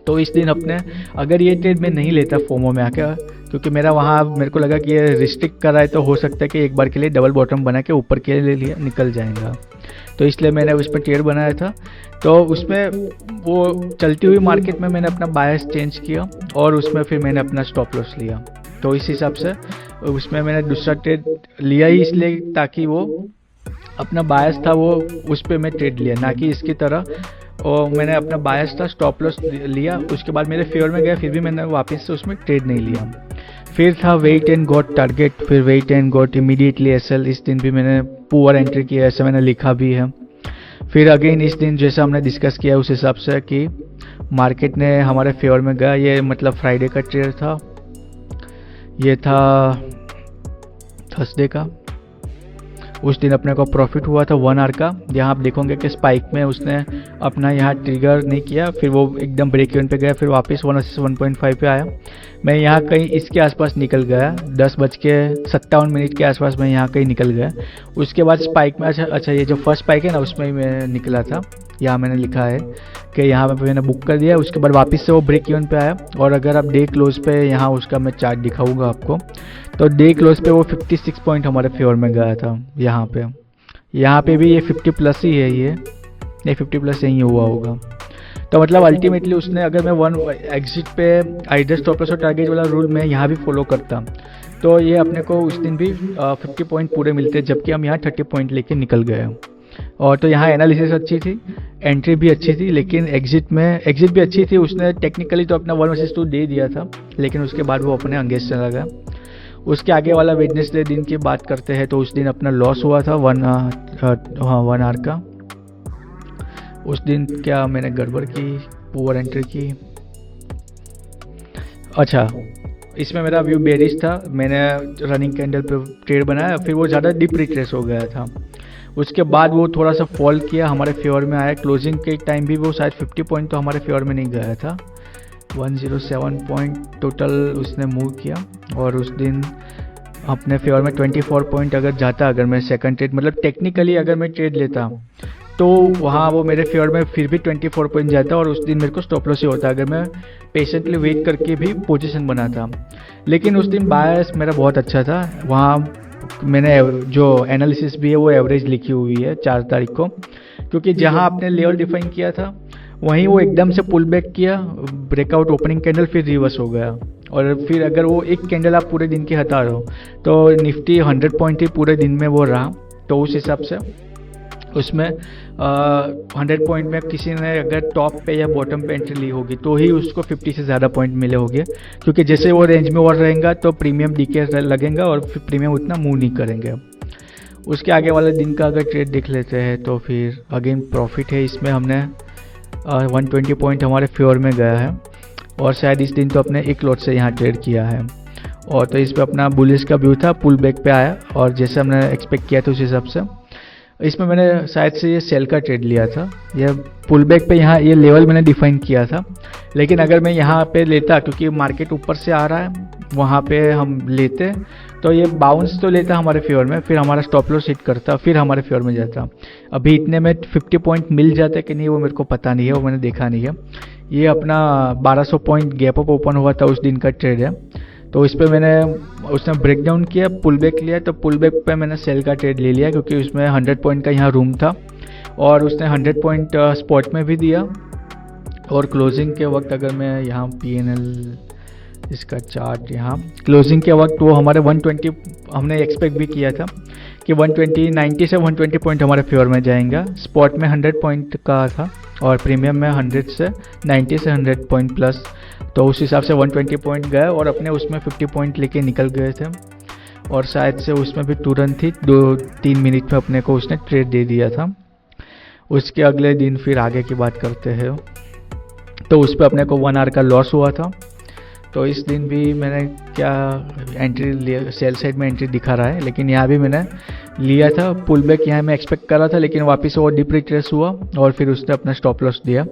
तो इस दिन अपने अगर ये ट्रेड में नहीं लेता फोमो में आकर, क्योंकि मेरा वहाँ मेरे को लगा कि ये रिस्ट्रिक्ट कर रहा है, तो हो सकता है कि एक बार के लिए डबल बॉटम बना के ऊपर के लिए निकल जाएगा, तो इसलिए मैंने उस पर ट्रेड बनाया था। तो उसमें वो चलती हुई मार्केट में मैंने अपना बायस चेंज किया, और उसमें फिर मैंने अपना स्टॉप लॉस लिया। तो इस हिसाब से उसमें मैंने दूसरा ट्रेड लिया ही इसलिए ताकि वो अपना बायस था वो उस पर मैं ट्रेड लिया, ना कि इसकी तरह। और मैंने अपना बायस था, स्टॉप लॉस लिया, उसके बाद मेरे फेवर में गया, फिर भी मैंने वापस से उसमें ट्रेड नहीं लिया। फिर था वेट एंड गॉट टारगेट, फिर wait and got immediately SL. इस दिन भी मैंने पुअर एंट्री किया, ऐसा मैंने लिखा भी है। फिर अगेन इस दिन जैसा हमने डिस्कस किया उस हिसाब से कि मार्केट ने हमारे फेवर में गया, ये मतलब फ्राइडे का ट्रेड था, ये था थर्सडे का। उस दिन अपने को प्रॉफिट हुआ था 1 आवर का। यहाँ आप देखोगे कि स्पाइक में उसने अपना यहाँ ट्रिगर नहीं किया, फिर वो एकदम ब्रेक इवन पे गया, फिर वापस 181.5 पे आया। मैं यहाँ कहीं इसके आसपास निकल गया, 10:57 के आसपास मैं यहाँ कहीं निकल गया। उसके बाद स्पाइक में अच्छा ये जो फर्स्ट स्पाइक है ना, उसमें ही मैं निकला था, यहाँ मैंने लिखा है कि यहाँ पे मैंने बुक कर दिया, उसके बाद वापस से वो ब्रेक इवन पे आया। और अगर आप डे क्लोज पे यहाँ उसका मैं चार्ट दिखाऊंगा आपको, तो डे क्लोज पे वो 56 पॉइंट हमारे फेवर में गया था। यहाँ पे भी ये 50 प्लस ही है, ये 50 प्लस यही हुआ होगा। तो मतलब अल्टीमेटली उसने, अगर मैं वन एग्जिट पे आइडर स्टॉप लॉस और टारगेट वाला रूल मैं यहाँ भी फॉलो करता, तो ये अपने को उस दिन भी 50 पॉइंट पूरे मिलते, जबकि हम यहाँ 30 पॉइंट लेके निकल गए। और तो यहाँ एनालिसिस अच्छी थी, एंट्री भी अच्छी थी, लेकिन एग्जिट भी अच्छी थी। उसने टेक्निकली तो अपना 1/2 दे दिया था, लेकिन उसके बाद वो अपने अंगेज चला गया। उसके आगे वाला वेडनेसडे दिन की बात करते हैं, तो उस दिन अपना लॉस हुआ था 1 आवर का। उस दिन क्या मैंने गड़बड़ की, पुअर एंट्री की। अच्छा, इसमें मेरा व्यू बेरिश था, मैंने रनिंग कैंडल पे ट्रेड बनाया, फिर वो ज़्यादा डीप रिट्रेस हो गया था। उसके बाद वो थोड़ा सा फॉल किया, हमारे फेवर में आया। क्लोजिंग के टाइम भी वो शायद 50 पॉइंट तो हमारे फेवर में नहीं गया था, 107 पॉइंट टोटल उसने मूव किया। और उस दिन अपने फेवर में 24 पॉइंट अगर जाता, अगर मैं सेकंड ट्रेड मतलब टेक्निकली अगर मैं ट्रेड लेता, तो वहाँ वो मेरे फेवर में फिर भी 24 पॉइंट जाता, और उस दिन मेरे को स्टॉप लॉस ही होता अगर मैं पेशेंटली वेट करके भी पोजीशन बनाता। लेकिन उस दिन बायस मेरा बहुत अच्छा था, वहाँ मैंने जो एनालिसिस भी है वो एवरेज लिखी हुई है 4 तारीख को, क्योंकि जहाँ आपने लेवल डिफाइन किया था वहीं वो एकदम से पुल बैक किया, ब्रेकआउट ओपनिंग कैंडल, फिर रिवर्स हो गया। और फिर अगर वो एक कैंडल आप पूरे दिन की हटा रहे हो, तो निफ्टी 100 पॉइंट ही पूरे दिन में वो रहा। तो उस हिसाब से उसमें 100 पॉइंट में किसी ने अगर टॉप पे या बॉटम पे एंट्री ली होगी, तो ही उसको 50 से ज़्यादा पॉइंट मिले होंगे, क्योंकि जैसे वो रेंज में और रहेगा तो प्रीमियम डीके लगेगा और फिर प्रीमियम उतना मूव नहीं करेंगे। उसके आगे वाले दिन का अगर ट्रेड देख लेते हैं, तो फिर अगेन प्रॉफिट है इसमें। हमने 120 पॉइंट हमारे फेवर में गया है, और शायद इस दिन तो अपने एक लॉट से यहाँ ट्रेड किया है। और तो इस पर अपना बुलिश का व्यू था, पुल बैक पे आया, और जैसे हमने एक्सपेक्ट किया था उस हिसाब से इसमें मैंने शायद से ये सेल का ट्रेड लिया था। ये पुल बैक पे यहाँ ये लेवल मैंने डिफाइन किया था, लेकिन अगर मैं यहाँ पे लेता, क्योंकि मार्केट ऊपर से आ रहा है, वहाँ पे हम लेते तो ये बाउंस तो लेता हमारे फेवर में, फिर हमारा स्टॉप लॉस हिट करता, फिर हमारे फेवर में जाता। अभी इतने में 50 पॉइंट मिल जाते कि नहीं वो मेरे को पता नहीं है, वो मैंने देखा नहीं है। ये अपना 1200 पॉइंट गैप अप ओपन हुआ था उस दिन का ट्रेड है, तो इस पर उसने ब्रेक डाउन किया, पुल बैक लिया, तो पुल बैक पे मैंने सेल का ट्रेड ले लिया, क्योंकि उसमें 100 पॉइंट का यहाँ रूम था, और उसने 100 पॉइंट स्पॉट में भी दिया। और क्लोजिंग के वक्त अगर मैं यहाँ PNL इसका चार्ट, यहाँ क्लोजिंग के वक्त वो हमारे 120 हमने एक्सपेक्ट भी किया था कि 90 से 120 पॉइंट हमारे फेवर में जाएंगे। स्पॉट में 100 पॉइंट का था, और प्रीमियम में 100 से 90 से 100 पॉइंट प्लस, तो उस हिसाब से 120 पॉइंट गए, और अपने उसमें 50 पॉइंट लेके निकल गए थे। और शायद से उसमें भी तुरंत ही 2-3 मिनट में अपने को उसने ट्रेड दे दिया था। उसके अगले दिन फिर आगे की बात करते हैं, तो उस पर अपने को 1 आवर का लॉस हुआ था। तो इस दिन भी मैंने क्या एंट्री लिया, सेल साइड में एंट्री दिखा रहा है, लेकिन यहाँ भी मैंने लिया था। पुल बैक यहाँ मैं एक्सपेक्ट कर रहा था, लेकिन वापस वो डीप रिट्रेस हुआ, और फिर उसने अपना स्टॉप लॉस दिया।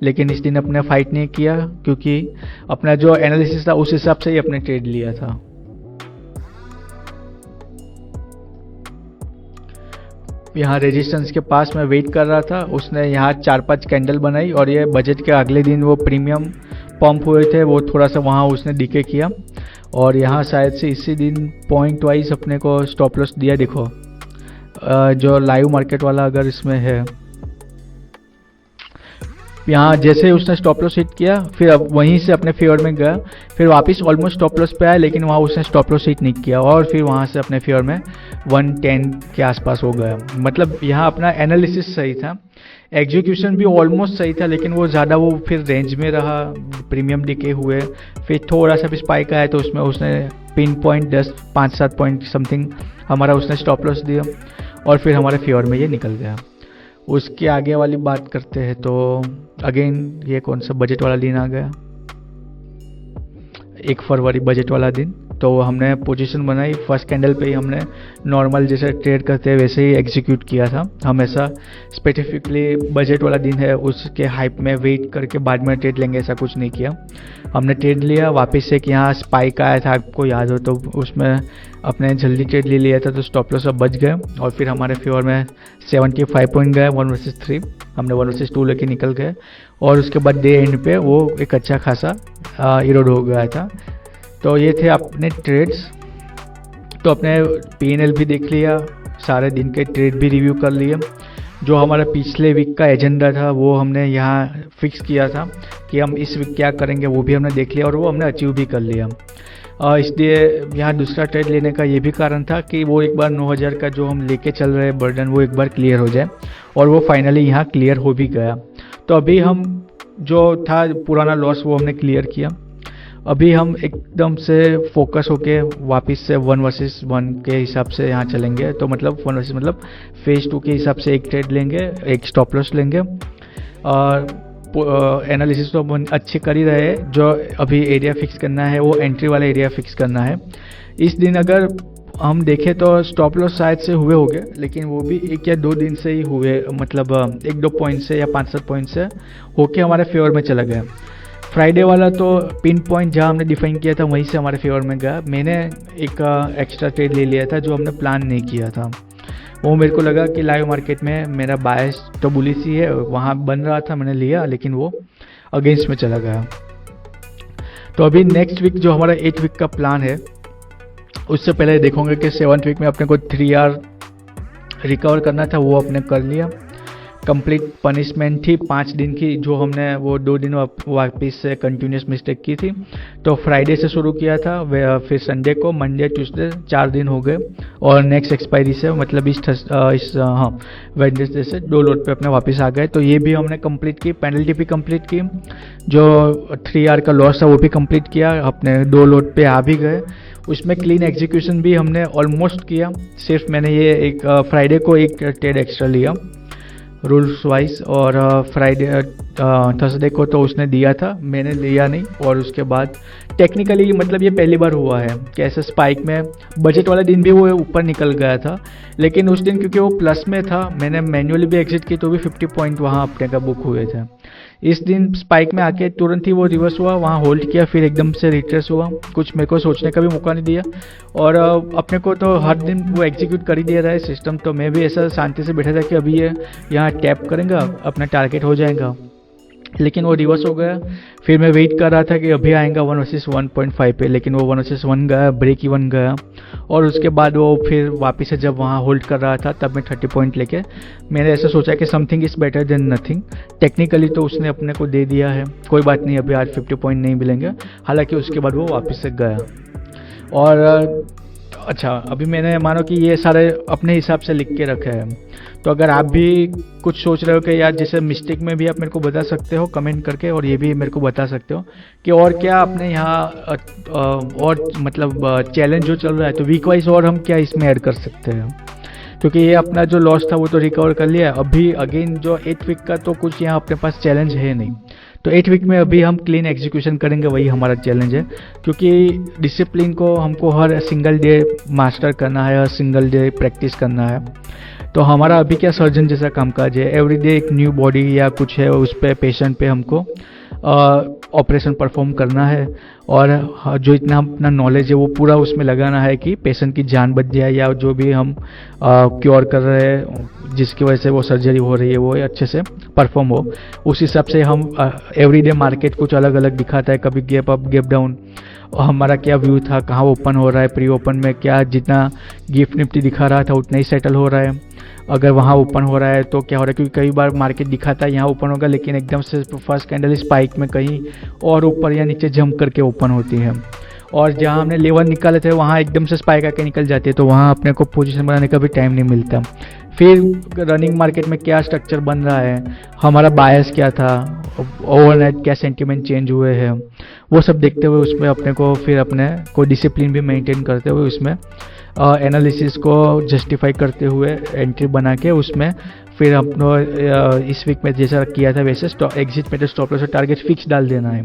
लेकिन इस दिन अपने फाइट नहीं किया, क्योंकि अपना जो एनालिसिस था उस हिसाब से ही अपने ट्रेड लिया था। यहाँ रेजिस्टेंस के पास मैं वेट कर रहा था, उसने यहाँ 4-5 कैंडल बनाई, और ये बजट के अगले दिन वो प्रीमियम पंप हुए थे, वो थोड़ा सा वहाँ उसने डीके किया, और यहाँ शायद से इसी दिन पॉइंट वाइज अपने को स्टॉप लॉस दिया। देखो जो लाइव मार्केट वाला अगर इसमें है, यहाँ जैसे उसने स्टॉप लॉस हिट किया, फिर अब वहीं से अपने फेवर में गया, फिर वापस ऑलमोस्ट स्टॉप लॉस पे आया, लेकिन वहाँ उसने स्टॉप लॉस हिट नहीं किया, और फिर वहाँ से अपने फेवर में 110 के आसपास हो गया। मतलब यहाँ अपना एनालिसिस सही था, एग्जीक्यूशन भी ऑलमोस्ट सही था, लेकिन वो ज़्यादा वो फिर रेंज में रहा, प्रीमियम डिके हुए, फिर थोड़ा सा भी स्पाइक आया, तो उसमें उसने पिन पॉइंट 5-7 पॉइंट समथिंग हमारा उसने स्टॉप लॉस दिया, और फिर हमारे फेवर में ये निकल गया। उसके आगे वाली बात करते हैं, तो अगेन ये कौन सा बजट वाला दिन आ गया, 1 फरवरी बजट वाला दिन। तो हमने पोजीशन बनाई, फर्स्ट कैंडल पे ही हमने नॉर्मल जैसे ट्रेड करते हैं वैसे ही एग्जीक्यूट किया था। हम ऐसा स्पेसिफिकली बजट वाला दिन है उसके हाइप में वेट करके बाद में ट्रेड लेंगे ऐसा कुछ नहीं किया। हमने ट्रेड लिया, वापस से कि यहाँ स्पाइक आया था, आपको याद हो तो उसमें अपने जल्दी ट्रेड ले लिया था, तो स्टॉप लॉस सब बच गए और फिर हमारे फेवर में 75 पॉइंट गए 1 वर्सेस 3, हमने 1 वर्सेस 2 लेके निकल गए और उसके बाद डे एंड पे वो एक अच्छा खासा इरोड हो गया था। तो ये थे अपने ट्रेड्स। तो अपने P&L भी देख लिया, सारे दिन के ट्रेड भी रिव्यू कर लिए। जो हमारा पिछले वीक का एजेंडा था वो हमने यहाँ फिक्स किया था कि हम इस वीक क्या करेंगे, वो भी हमने देख लिया और वो हमने अचीव भी कर लिया। इसलिए यहाँ दूसरा ट्रेड लेने का ये भी कारण था कि वो एक बार 9000 का जो हम लेके चल रहे हैं बर्डन वो एक बार क्लियर हो जाए, और वो फाइनली यहाँ क्लियर हो भी गया। तो अभी हम जो था पुराना लॉस वो हमने क्लियर किया। अभी हम एकदम से फोकस होके वापस से 1 वर्सेस 1 के हिसाब से यहाँ चलेंगे। तो मतलब 1 वर्सेस मतलब फेज 2 के हिसाब से एक ट्रेड लेंगे, एक स्टॉप लॉस लेंगे और एनालिसिस तो हम अच्छे कर ही रहे हैं। जो अभी एरिया फिक्स करना है वो एंट्री वाला एरिया फिक्स करना है। इस दिन अगर हम देखें तो स्टॉप लॉस शायद से हुए होंगे, लेकिन वो भी 1 या 2 दिन से ही हुए, मतलब 1-2 पॉइंट से या 5-7 पॉइंट से होके हमारे फेवर में चला गया। फ्राइडे वाला तो पिन पॉइंट जहाँ हमने डिफाइन किया था वहीं से हमारे फेवर में गया। मैंने एक एक्स्ट्रा ट्रेड ले लिया था जो हमने प्लान नहीं किया था। वो मेरे को लगा कि लाइव मार्केट में मेरा बायस तो बुलिश ही है, वहाँ बन रहा था, मैंने लिया, लेकिन वो अगेंस्ट में चला गया। तो अभी नेक्स्ट वीक जो हमारा 8 वीक का प्लान है, उससे पहले देखोगे कि 7th वीक में अपने को 3R रिकवर करना था, वो अपने कर लिया। कंप्लीट पनिशमेंट थी 5 दिन की, जो हमने वो 2 दिन वापस से कंटिन्यूस मिस्टेक की थी। तो फ्राइडे से शुरू किया था, फिर संडे को, मंडे, ट्यूसडे 4 दिन हो गए और नेक्स्ट एक्सपायरी से मतलब इस वेडनेसडे से 2 लोड पे अपने वापस आ गए। तो ये भी हमने कंप्लीट की, पेनल्टी भी कंप्लीट की, जो 3R का लॉस था वो भी कंप्लीट किया, अपने 2 लोड पे आ भी गए। उसमें क्लीन एग्जीक्यूशन भी हमने ऑलमोस्ट किया। सिर्फ मैंने ये एक फ्राइडे को एक ट्रेड एक्स्ट्रा लिया रूल्स वाइज, और फ्राइडे थर्सडे को तो उसने दिया था, मैंने लिया नहीं। और उसके बाद टेक्निकली मतलब ये पहली बार हुआ है कि ऐसे स्पाइक में बजट वाला दिन भी वो ऊपर निकल गया था, लेकिन उस दिन क्योंकि वो प्लस में था, मैंने मैन्युअली भी एग्जिट की तो भी 50 पॉइंट वहाँ अपने का बुक हुए थे। इस दिन स्पाइक में आके तुरंत ही वो रिवर्स हुआ, वहाँ होल्ड किया, फिर एकदम से रिट्रेस हुआ, कुछ मेरे को सोचने का भी मौका नहीं दिया। और अपने को तो हर दिन वो एग्जीक्यूट कर ही दे रहा है सिस्टम, तो मैं भी ऐसा शांति से बैठा था कि अभी ये यहाँ टैप करेंगे अपना टारगेट हो जाएगा, लेकिन वो रिवर्स हो गया। फिर मैं वेट कर रहा था कि अभी आएगा 1 वर्सेस 1.5 पे, लेकिन वो 1 वर्सेस 1 गया, ब्रेक इवन गया। और उसके बाद वो फिर वापस से जब वहाँ होल्ड कर रहा था तब मैं 30 पॉइंट लेके मैंने ऐसा सोचा कि something is better than nothing. Technically तो उसने अपने को दे दिया है, कोई बात नहीं, अभी आज 50 पॉइंट नहीं मिलेंगे। हालांकि उसके बाद वो वापस से गया। और अच्छा, अभी मैंने मानो कि ये सारे अपने हिसाब से लिख के रखे हैं। तो अगर आप भी कुछ सोच रहे हो कि यार जैसे मिस्टेक में भी आप मेरे को बता सकते हो कमेंट करके, और ये भी मेरे को बता सकते हो कि और क्या आपने यहाँ और मतलब चैलेंज जो चल रहा है तो वीक वाइज और हम क्या इसमें ऐड कर सकते हैं, क्योंकि ये अपना जो लॉस था वो तो रिकवर कर लिया। अभी अगेन जो 8 वीक का तो कुछ यहाँ अपने पास चैलेंज है नहीं। तो 8 वीक में अभी हम क्लीन एग्जीक्यूशन करेंगे, वही हमारा चैलेंज है, क्योंकि डिसिप्लिन को हमको हर सिंगल डे मास्टर करना है, हर सिंगल डे प्रैक्टिस करना है। तो हमारा अभी क्या सर्जन जैसा कामकाज है, एवरी डे एक न्यू बॉडी या कुछ है उस पे पेशेंट पे हमको ऑपरेशन परफॉर्म करना है, और जो इतना अपना नॉलेज है वो पूरा उसमें लगाना है कि पेशेंट की जान बच जाए, या जो भी हम क्योर कर रहे हैं जिसकी वजह से वो सर्जरी हो रही है वो अच्छे से परफॉर्म हो। उस हिसाब से हम एवरीडे मार्केट कुछ अलग अलग दिखाता है, कभी गैप अप गैप डाउन, हमारा क्या व्यू था, कहाँ ओपन हो रहा है, प्री ओपन में क्या जितना गिफ्ट निफ्टी दिखा रहा था उतना ही सेटल हो रहा है, अगर वहाँ ओपन हो रहा है तो क्या हो रहा है, क्योंकि कई बार मार्केट दिखाता है यहाँ ओपन होगा, लेकिन एकदम से फर्स्ट कैंडल स्पाइक में कहीं और ऊपर या नीचे जंप करके ओपन होती है, और जहाँ हमने लेवल निकाले थे वहाँ एकदम से स्पाइक आके निकल जाती है, तो वहाँ अपने को पोजीशन बनाने का भी टाइम नहीं मिलता। फिर रनिंग मार्केट में क्या स्ट्रक्चर बन रहा है, हमारा बायस क्या था, ओवरनाइट क्या सेंटीमेंट चेंज हुए हैं, वो सब देखते हुए उसमें अपने को फिर अपने को डिसिप्लिन भी मेंटेन करते हुए उसमें एनालिसिस को जस्टिफाई करते हुए एंट्री बना के उसमें फिर अपना इस वीक में जैसा किया था वैसे एग्जिट में स्टॉप लॉस और टारगेट फिक्स डाल देना है।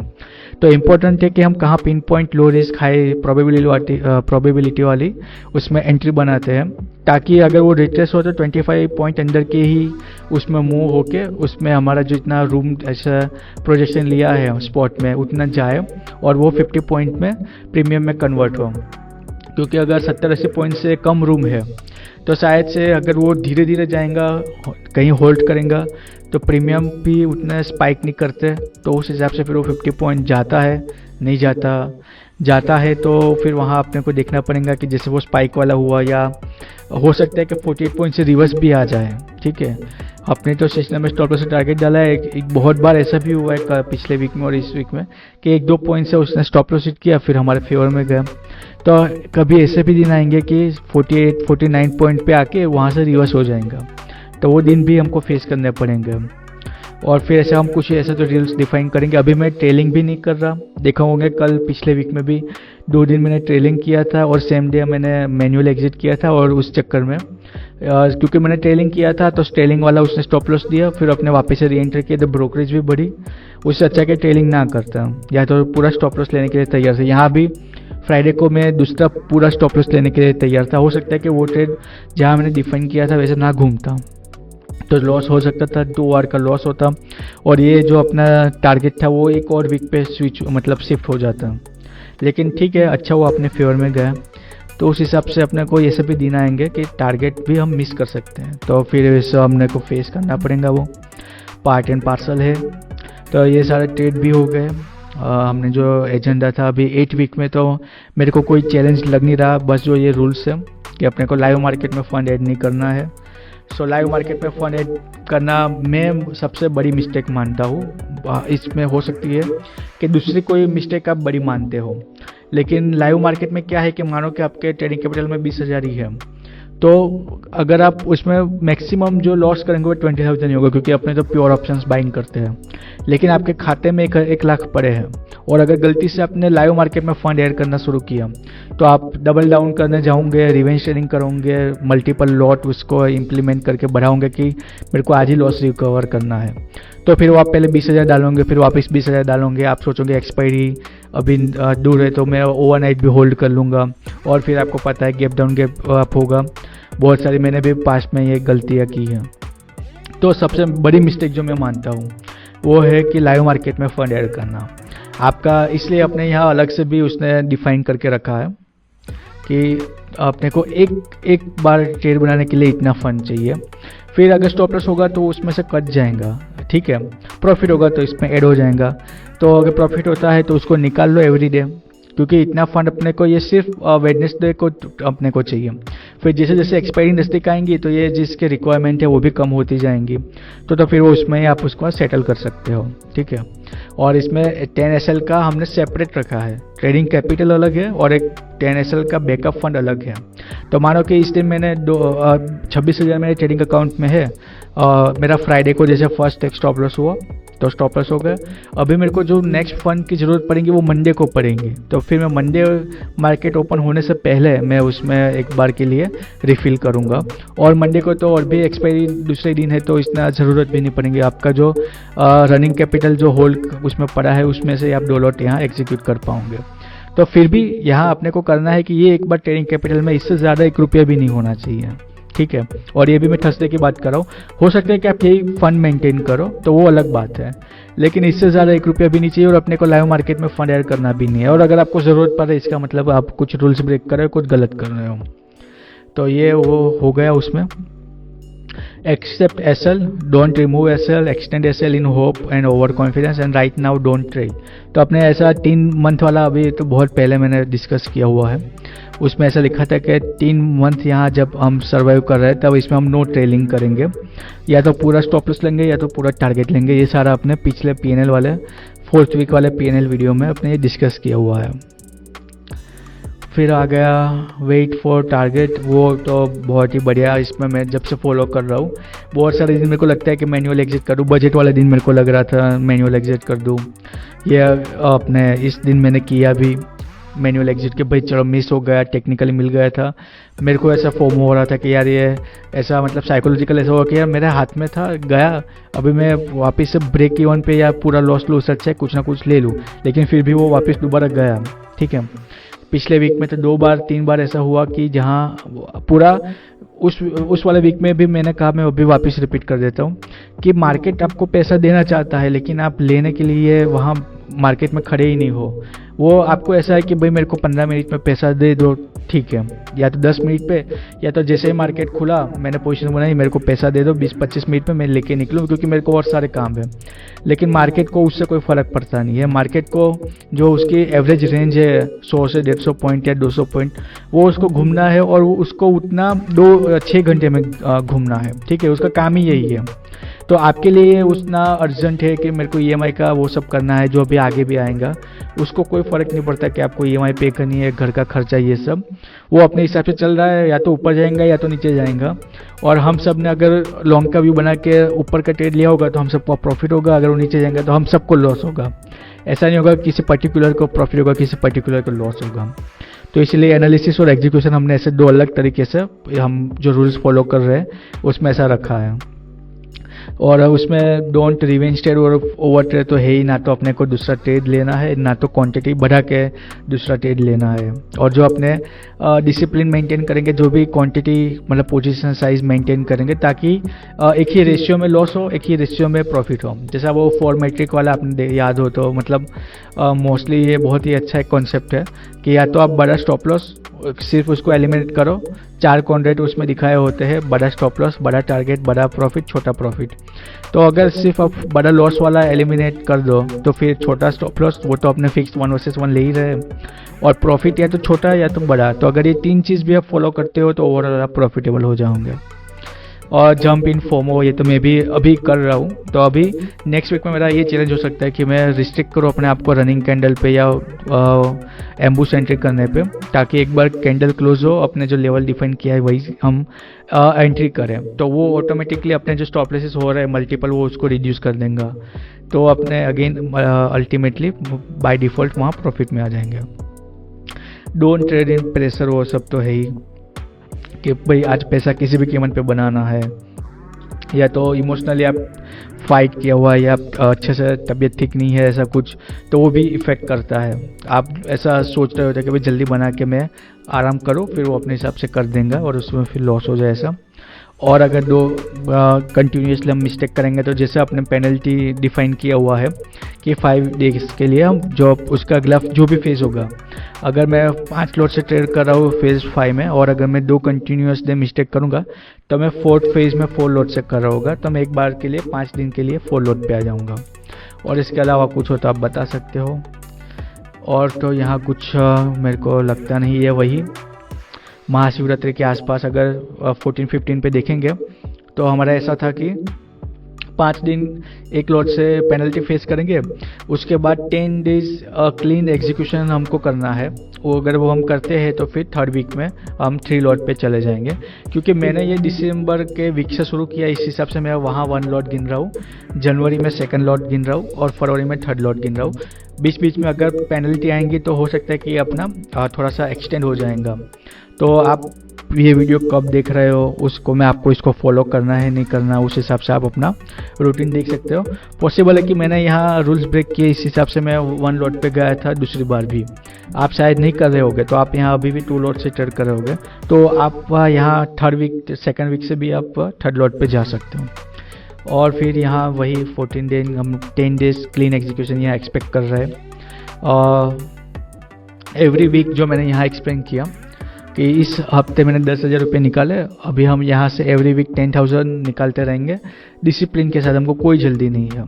तो इम्पोर्टेंट है कि हम कहाँ pin point low risk high probability वाली उसमें एंट्री बनाते हैं, ताकि अगर वो रिट्रेस हो तो 25 पॉइंट अंदर के ही उसमें मूव होके उसमें हमारा जो इतना रूम ऐसा प्रोजेक्शन लिया है स्पॉट में उतना जाए और वो 50 पॉइंट में प्रीमियम में कन्वर्ट हो। क्योंकि अगर 70-80 पॉइंट से कम रूम है तो शायद से अगर वो धीरे धीरे जाएगा, कहीं होल्ड करेगा, तो प्रीमियम भी उतना स्पाइक नहीं करते, तो उस हिसाब से फिर वो 50 पॉइंट जाता है नहीं जाता है तो फिर वहाँ अपने को देखना पड़ेगा कि जैसे वो स्पाइक वाला हुआ, या हो सकता है कि 48 पॉइंट से रिवर्स भी आ जाए। ठीक है, अपने तो सेशन में स्टॉप लॉस टारगेट डाला है, एक बहुत बार ऐसा भी हुआ है पिछले वीक में और इस वीक में कि 1-2 पॉइंट से उसने स्टॉप लॉस हिट किया फिर हमारे फेवर में गया। तो कभी ऐसे भी दिन आएंगे कि 48-49 पॉइंट पे आके वहाँ से रिवर्स हो जाएगा, तो वो दिन भी हमको फेस करने पड़ेंगे। और फिर ऐसा हम कुछ ऐसे तो रूल्स डिफाइन करेंगे। अभी मैं ट्रेलिंग भी नहीं कर रहा, देखा होंगे कल पिछले वीक में भी 2 दिन मैंने ट्रेलिंग किया था और सेम डे मैंने मैनुअल एग्जिट किया था, और उस चक्कर में क्योंकि मैंने ट्रेलिंग किया था तो ट्रेलिंग वाला उसने स्टॉप लॉस दिया, फिर अपने वापस से री एंटर किया तो ब्रोकरेज भी बढ़ी। उससे अच्छा कि ट्रेलिंग ना करता, या तो पूरा स्टॉप लॉस लेने के लिए तैयार था। यहाँ भी फ्राइडे को मैं दूसरा पूरा स्टॉप लॉस लेने के लिए तैयार था। हो सकता है कि वो ट्रेड जहाँ मैंने डिफाइन किया था वैसे ना घूमता तो लॉस हो सकता था, 2 आवर का लॉस होता, और ये जो अपना टारगेट था वो एक और वीक पे शिफ्ट हो जाता। लेकिन ठीक है, अच्छा वो अपने फेवर में गया, तो उस हिसाब से अपने को ये सब भी दिन आएंगे कि टारगेट भी हम मिस कर सकते हैं, तो फिर वैसे हमने को फेस करना पड़ेगा, वो पार्ट एंड पार्सल है। तो ये सारे ट्रेड भी हो गए। हमने जो एजेंडा था अभी 8 वीक में, तो मेरे को कोई चैलेंज लग नहीं रहा, बस जो ये रूल्स है कि अपने को लाइव मार्केट में फ़ंड ऐड नहीं करना है। सो लाइव मार्केट में फ़ंड ऐड करना मैं सबसे बड़ी मिस्टेक मानता हूँ। इसमें हो सकती है कि दूसरी कोई मिस्टेक आप बड़ी मानते हो, लेकिन लाइव मार्केट में क्या है कि मानो कि आपके ट्रेडिंग कैपिटल में 20,000 ही है, तो अगर आप उसमें मैक्सिमम जो लॉस करेंगे वो 20,000 ही होगा, क्योंकि अपने तो प्योर ऑप्शंस बाइंग करते हैं। लेकिन आपके खाते में 1 लाख पड़े हैं, और अगर गलती से आपने लाइव मार्केट में फ़ंड ऐड करना शुरू किया तो आप डबल डाउन करने जाओगे, रिवेंज ट्रेडिंग करोगे, मल्टीपल लॉट उसको इम्प्लीमेंट करके बढ़ाओगे कि मेरे को आज ही लॉस रिकवर करना है। तो फिर वो आप पहले 20,000 डालोगे, फिर वापस 20,000 डालोगे, आप सोचोगे एक्सपायरी अभी दूर है तो मैं ओवरनाइट भी होल्ड कर लूँगा, और फिर आपको पता है गैप डाउन गैप अप होगा। बहुत सारी मैंने भी पास्ट में ये गलतियाँ की हैं। तो सबसे बड़ी मिस्टेक जो मैं मानता हूँ वो है कि लाइव मार्केट में फ़ंड ऐड करना आपका, इसलिए अपने यहाँ अलग से भी उसने डिफाइन करके रखा है कि अपने को एक बार ट्रेड बनाने के लिए इतना फंड चाहिए। फिर अगर स्टॉप लॉस होगा तो उसमें से कट जाएगा, ठीक है, प्रॉफिट होगा तो इसमें ऐड हो जाएगा। तो अगर प्रॉफिट होता है तो उसको निकाल लो एवरी डे, क्योंकि इतना फंड अपने को ये सिर्फ वेडनेसडे को अपने को चाहिए। फिर जैसे जैसे एक्सपायरी नज़दीक आएंगी तो ये जिसके रिक्वायरमेंट है वो भी कम होती जाएंगी, तो फिर वो उसमें आप उसको सेटल कर सकते हो, ठीक है। और इसमें 10 SL का हमने सेपरेट रखा है, ट्रेडिंग कैपिटल अलग है और एक 10 SL का बैकअप फंड अलग है। तो मानो कि इस दिन मैंने 26,000 मेरे ट्रेडिंग अकाउंट में है, मेरा फ्राइडे को जैसे फर्स्ट एक स्टॉप लॉस हुआ तो स्टॉप लॉस हो गया। अभी मेरे को जो नेक्स्ट फंड की ज़रूरत पड़ेगी वो मंडे को पड़ेंगी, तो फिर मैं मंडे मार्केट ओपन होने से पहले मैं उसमें एक बार के लिए रिफ़िल करूँगा। और मंडे को तो और भी एक्सपायरी दूसरे दिन है तो इतना ज़रूरत भी नहीं पड़ेगी। आपका जो रनिंग कैपिटल जो होल्ड उसमें पड़ा है उसमें से आप 2 लॉट यहाँ एग्जीक्यूट कर पाओगे। तो फिर भी यहाँ अपने को करना है कि ये एक बार ट्रेडिंग कैपिटल में इससे ज़्यादा 1 रुपया भी नहीं होना चाहिए, ठीक है। और ये भी मैं थर्सडे की बात कर रहा हूँ, हो सकता है कि आप यही फंड मेंटेन करो तो वो अलग बात है, लेकिन इससे ज़्यादा 1 रुपया भी नहीं चाहिए और अपने को लाइव मार्केट में फंड ऐड करना भी नहीं है। और अगर आपको ज़रूरत पड़े इसका मतलब आप कुछ रूल्स ब्रेक कर रहे हो, कुछ गलत कर रहे हो। तो ये वो हो गया उसमें। Accept SL, don't remove SL, extend SL in hope and over confidence and right now don't trade. तो अपने ऐसा 3 मंथ वाला अभी तो बहुत पहले मैंने डिस्कस किया हुआ है, उसमें ऐसा लिखा था कि 3 मंथ यहाँ जब हम सर्वाइव कर रहे हैं तब इसमें हम नो ट्रेलिंग करेंगे, या तो पूरा स्टॉप लॉस लेंगे या तो पूरा टारगेट लेंगे। ये सारा अपने पिछले PNL वाले 4th वीक वाले PNL वीडियो में अपने ये डिस्कस किया हुआ है। फिर आ गया वेट फॉर टारगेट, वो तो बहुत ही बढ़िया, इसमें मैं जब से फॉलो कर रहा हूँ। बहुत सारे दिन मेरे को लगता है कि मैनुअल एग्जिट करूँ, बजट वाले दिन मेरे को लग रहा था मैनुअल एग्जिट कर दूँ, ये अपने इस दिन मैंने किया भी। मैनुअल एग्जिट के भाई चलो मिस हो गया, टेक्निकली मिल गया था। मेरे को ऐसा फोम हो रहा था कि यार ये ऐसा मतलब साइकोलॉजिकल ऐसा हुआ कि यार मेरे हाथ में था गया, अभी मैं वापस से ब्रेक इवन पे या पूरा लॉस लूँ, सच है कुछ ना कुछ ले लूँ, लेकिन फिर भी वो वापस दोबारा गया। ठीक है, पिछले वीक में तो 2 बार 3 बार ऐसा हुआ कि जहाँ पूरा उस वाले वीक में भी मैंने कहा, मैं अभी वापस रिपीट कर देता हूँ कि मार्केट आपको पैसा देना चाहता है, लेकिन आप लेने के लिए वहाँ मार्केट में खड़े ही नहीं हो। वो आपको ऐसा है कि भाई मेरे को 15 मिनट में पैसा दे दो, ठीक है, या तो 10 मिनट पे, या तो जैसे ही मार्केट खुला मैंने पोजीशन बनाई, मेरे को पैसा दे दो 20-25 मिनट में मैं लेके निकलूँ, क्योंकि मेरे को और सारे काम है। लेकिन मार्केट को उससे कोई फ़र्क पड़ता नहीं है। मार्केट को जो उसकी एवरेज रेंज है 100 से 150 पॉइंट या 200 पॉइंट, वो उसको घूमना है, और उसको उतना 6 घंटे में घूमना है। ठीक है, उसका काम ही यही है। तो आपके लिए उतना अर्जेंट है कि मेरे को EMI का वो सब करना है, जो अभी आगे भी आएगा, उसको कोई फ़र्क नहीं पड़ता कि आपको EMI पे करनी है, घर का खर्चा, ये सब वो अपने हिसाब से चल रहा है, या तो ऊपर जाएगा या तो नीचे जाएगा। और हम सब ने अगर लॉन्ग का व्यू बना के ऊपर का ट्रेड लिया होगा तो हम सबको प्रॉफिट होगा, अगर वो नीचे जाएंगे तो हम सबको लॉस होगा। ऐसा नहीं होगा किसी पर्टिकुलर को प्रॉफिट होगा, किसी पर्टिकुलर को लॉस होगा। तो इसलिए एनालिसिस और एग्जीक्यूशन हमने ऐसे 2 अलग तरीके से हम जो रूल्स फॉलो कर रहे हैं उसमें ऐसा रखा है। और उसमें डोंट रिवेंज ट्रेड और ओवर ट्रेड तो है ही ना, तो अपने को दूसरा ट्रेड लेना है, ना तो क्वांटिटी बढ़ा के दूसरा ट्रेड लेना है। और जो अपने डिसिप्लिन मेंटेन करेंगे, जो भी क्वांटिटी मतलब पोजीशन साइज मेंटेन करेंगे, ताकि एक ही रेशियो में लॉस हो, एक ही रेशियो में प्रॉफिट हो। जैसा वो 4 मैट्रिक वाला आपने याद हो तो मतलब मोस्टली ये बहुत ही अच्छा एक कॉन्सेप्ट है कि या तो आप बड़ा स्टॉप लॉस सिर्फ उसको एलिमिनेट करो, 4 कॉन्ट्रैक्ट उसमें दिखाए होते हैं, बड़ा स्टॉप लॉस, बड़ा टारगेट, बड़ा प्रॉफिट, छोटा प्रॉफिट। तो अगर सिर्फ आप बड़ा लॉस वाला एलिमिनेट कर दो तो फिर छोटा स्टॉप लॉस वो तो अपने फिक्स 1 वर्सेस 1 ले ही रहे, और प्रॉफिट या तो छोटा या तो बड़ा। तो अगर ये 3 चीज़ भी आप फॉलो करते हो तो ओवरऑल आप प्रॉफिटेबल हो जाओगे। और जंप इन फोमो ये तो मैं भी अभी कर रहा हूँ। तो अभी नेक्स्ट वीक में मेरा ये चैलेंज हो सकता है कि मैं रिस्ट्रिक्ट करूँ अपने आप को रनिंग कैंडल पे या एम्बूश एंट्री करने पे, ताकि एक बार कैंडल क्लोज हो, अपने जो लेवल डिफाइन किया है वही हम एंट्री करें, तो वो ऑटोमेटिकली अपने जो स्टॉप लॉसेस हो रहे हैं मल्टीपल वो उसको रिड्यूस कर देंगे। तो अपने अगेन अल्टीमेटली बाय डिफ़ॉल्ट वहाँ प्रॉफिट में आ जाएंगे। डोंट ट्रेड इन प्रेशर, वो सब तो है ही कि भाई आज पैसा किसी भी कीमत पे बनाना है, या तो इमोशनली आप फाइट किया हुआ है या अच्छे से तबीयत ठीक नहीं है ऐसा कुछ, तो वो भी इफ़ेक्ट करता है। आप ऐसा सोच रहे होते हैं कि भाई जल्दी बना के मैं आराम करूँ, फिर वो अपने हिसाब से कर देंगे और उसमें फिर लॉस हो जाए ऐसा। और अगर कंटिन्यूसली हम मिस्टेक करेंगे तो जैसे अपने पेनल्टी डिफाइन किया हुआ है कि 5 डेज के लिए हम जो उसका अगला जो भी फेज़ होगा, अगर मैं 5 लॉट से ट्रेड कर रहा हूँ फेज़ 5 में, और अगर मैं 2 कंटिन्यूस डे मिस्टेक करूँगा तो मैं 4th फेज़ में 4 लॉट से कर रहा होगा, तो मैं एक बार के लिए 5 दिन के लिए 4 लॉट पे आ जाऊँगा। और इसके अलावा कुछ हो तो आप बता सकते हो। और तो यहाँ कुछ मेरे को लगता नहीं है। वही महाशिवरात्रि के आसपास अगर 14-15 पे देखेंगे तो हमारा ऐसा था कि 5 दिन एक लॉट से पेनल्टी फेस करेंगे, उसके बाद 10 डेज क्लीन एग्जीक्यूशन हमको करना है। वो अगर वो हम करते हैं तो फिर 3rd वीक में हम 3 लॉट पे चले जाएंगे, क्योंकि मैंने ये दिसंबर के वीक से शुरू किया, इस हिसाब से मैं वहाँ 1 लॉट गिन रहा हूँ, जनवरी में 2nd लॉट गिन रहा हूँ और फरवरी में 3rd लॉट गिन रहा हूँ। बीच बीच में अगर पेनल्टी आएंगी तो हो सकता है कि अपना थोड़ा सा एक्सटेंड हो जाएगा। तो आप ये वीडियो कब देख रहे हो उसको मैं आपको इसको फॉलो करना है नहीं करना, उस हिसाब से आप अपना रूटीन देख सकते हो। पॉसिबल है कि मैंने यहाँ रूल्स ब्रेक किए, इस हिसाब से मैं 1 लॉट पे गया था दूसरी बार भी, आप शायद नहीं कर रहे होगे, तो आप यहाँ अभी भी 2 लॉट से ट्रेड कर रहे होगे, तो आप यहाँ 3rd वीक 2nd वीक से भी आप 3rd लॉट पे जा सकते हो। और फिर यहाँ वही 14 दिन हम 10 डेज क्लीन एग्जीक्यूशन यहाँ एक्सपेक्ट कर रहे हैं। और एवरी वीक जो मैंने यहाँ एक्सप्लेन किया कि इस हफ्ते मैंने 10,000 रुपये निकाले, अभी हम यहाँ से एवरी वीक 10,000 निकालते रहेंगे डिसिप्लिन के साथ, हमको कोई जल्दी नहीं है।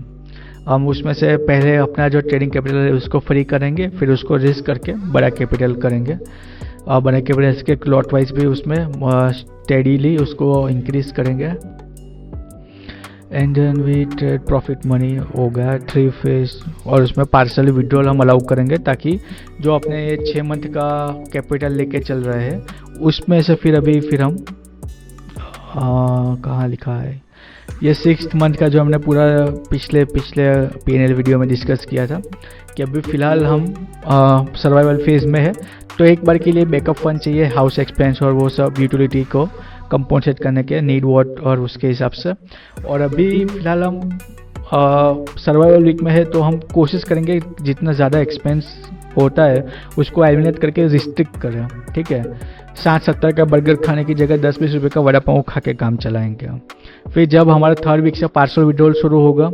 हम उसमें से पहले अपना जो ट्रेडिंग कैपिटल है उसको फ्री करेंगे, फिर उसको रिस्क करके बड़ा कैपिटल करेंगे, और बड़ा कैपिटल के लॉट वाइज भी उसमें स्टेडीली उसको इंक्रीज करेंगे। And then we trade profit money हो गया 3 फेज, और उसमें पार्सली विड्रॉल हम अलाउ करेंगे, ताकि जो अपने ये 6 मंथ का कैपिटल लेके चल रहे हैं उसमें से फिर हम कहाँ लिखा है ये 6th मंथ का जो हमने पूरा पिछले PNL वीडियो में डिस्कस किया था कि अभी फ़िलहाल हम सर्वाइवल फेज़ में है, तो एक बार के लिए बैकअप फंड चाहिए हाउस एक्सपेंस और वो सब यूटिलिटी को कंपनसेट करने के नीड वॉट और उसके हिसाब से। और अभी फ़िलहाल हम सर्वाइवल वीक में है, तो हम कोशिश करेंगे जितना ज़्यादा एक्सपेंस होता है उसको एलिमिनेट करके रिस्ट्रिक्ट करें, ठीक है। 60-70 का बर्गर खाने की जगह 10-20 रुपये का वड़ा पाव खा के काम चलाएंगे। फिर जब हमारा 3rd वीक से पार्सल विड्रॉल शुरू होगा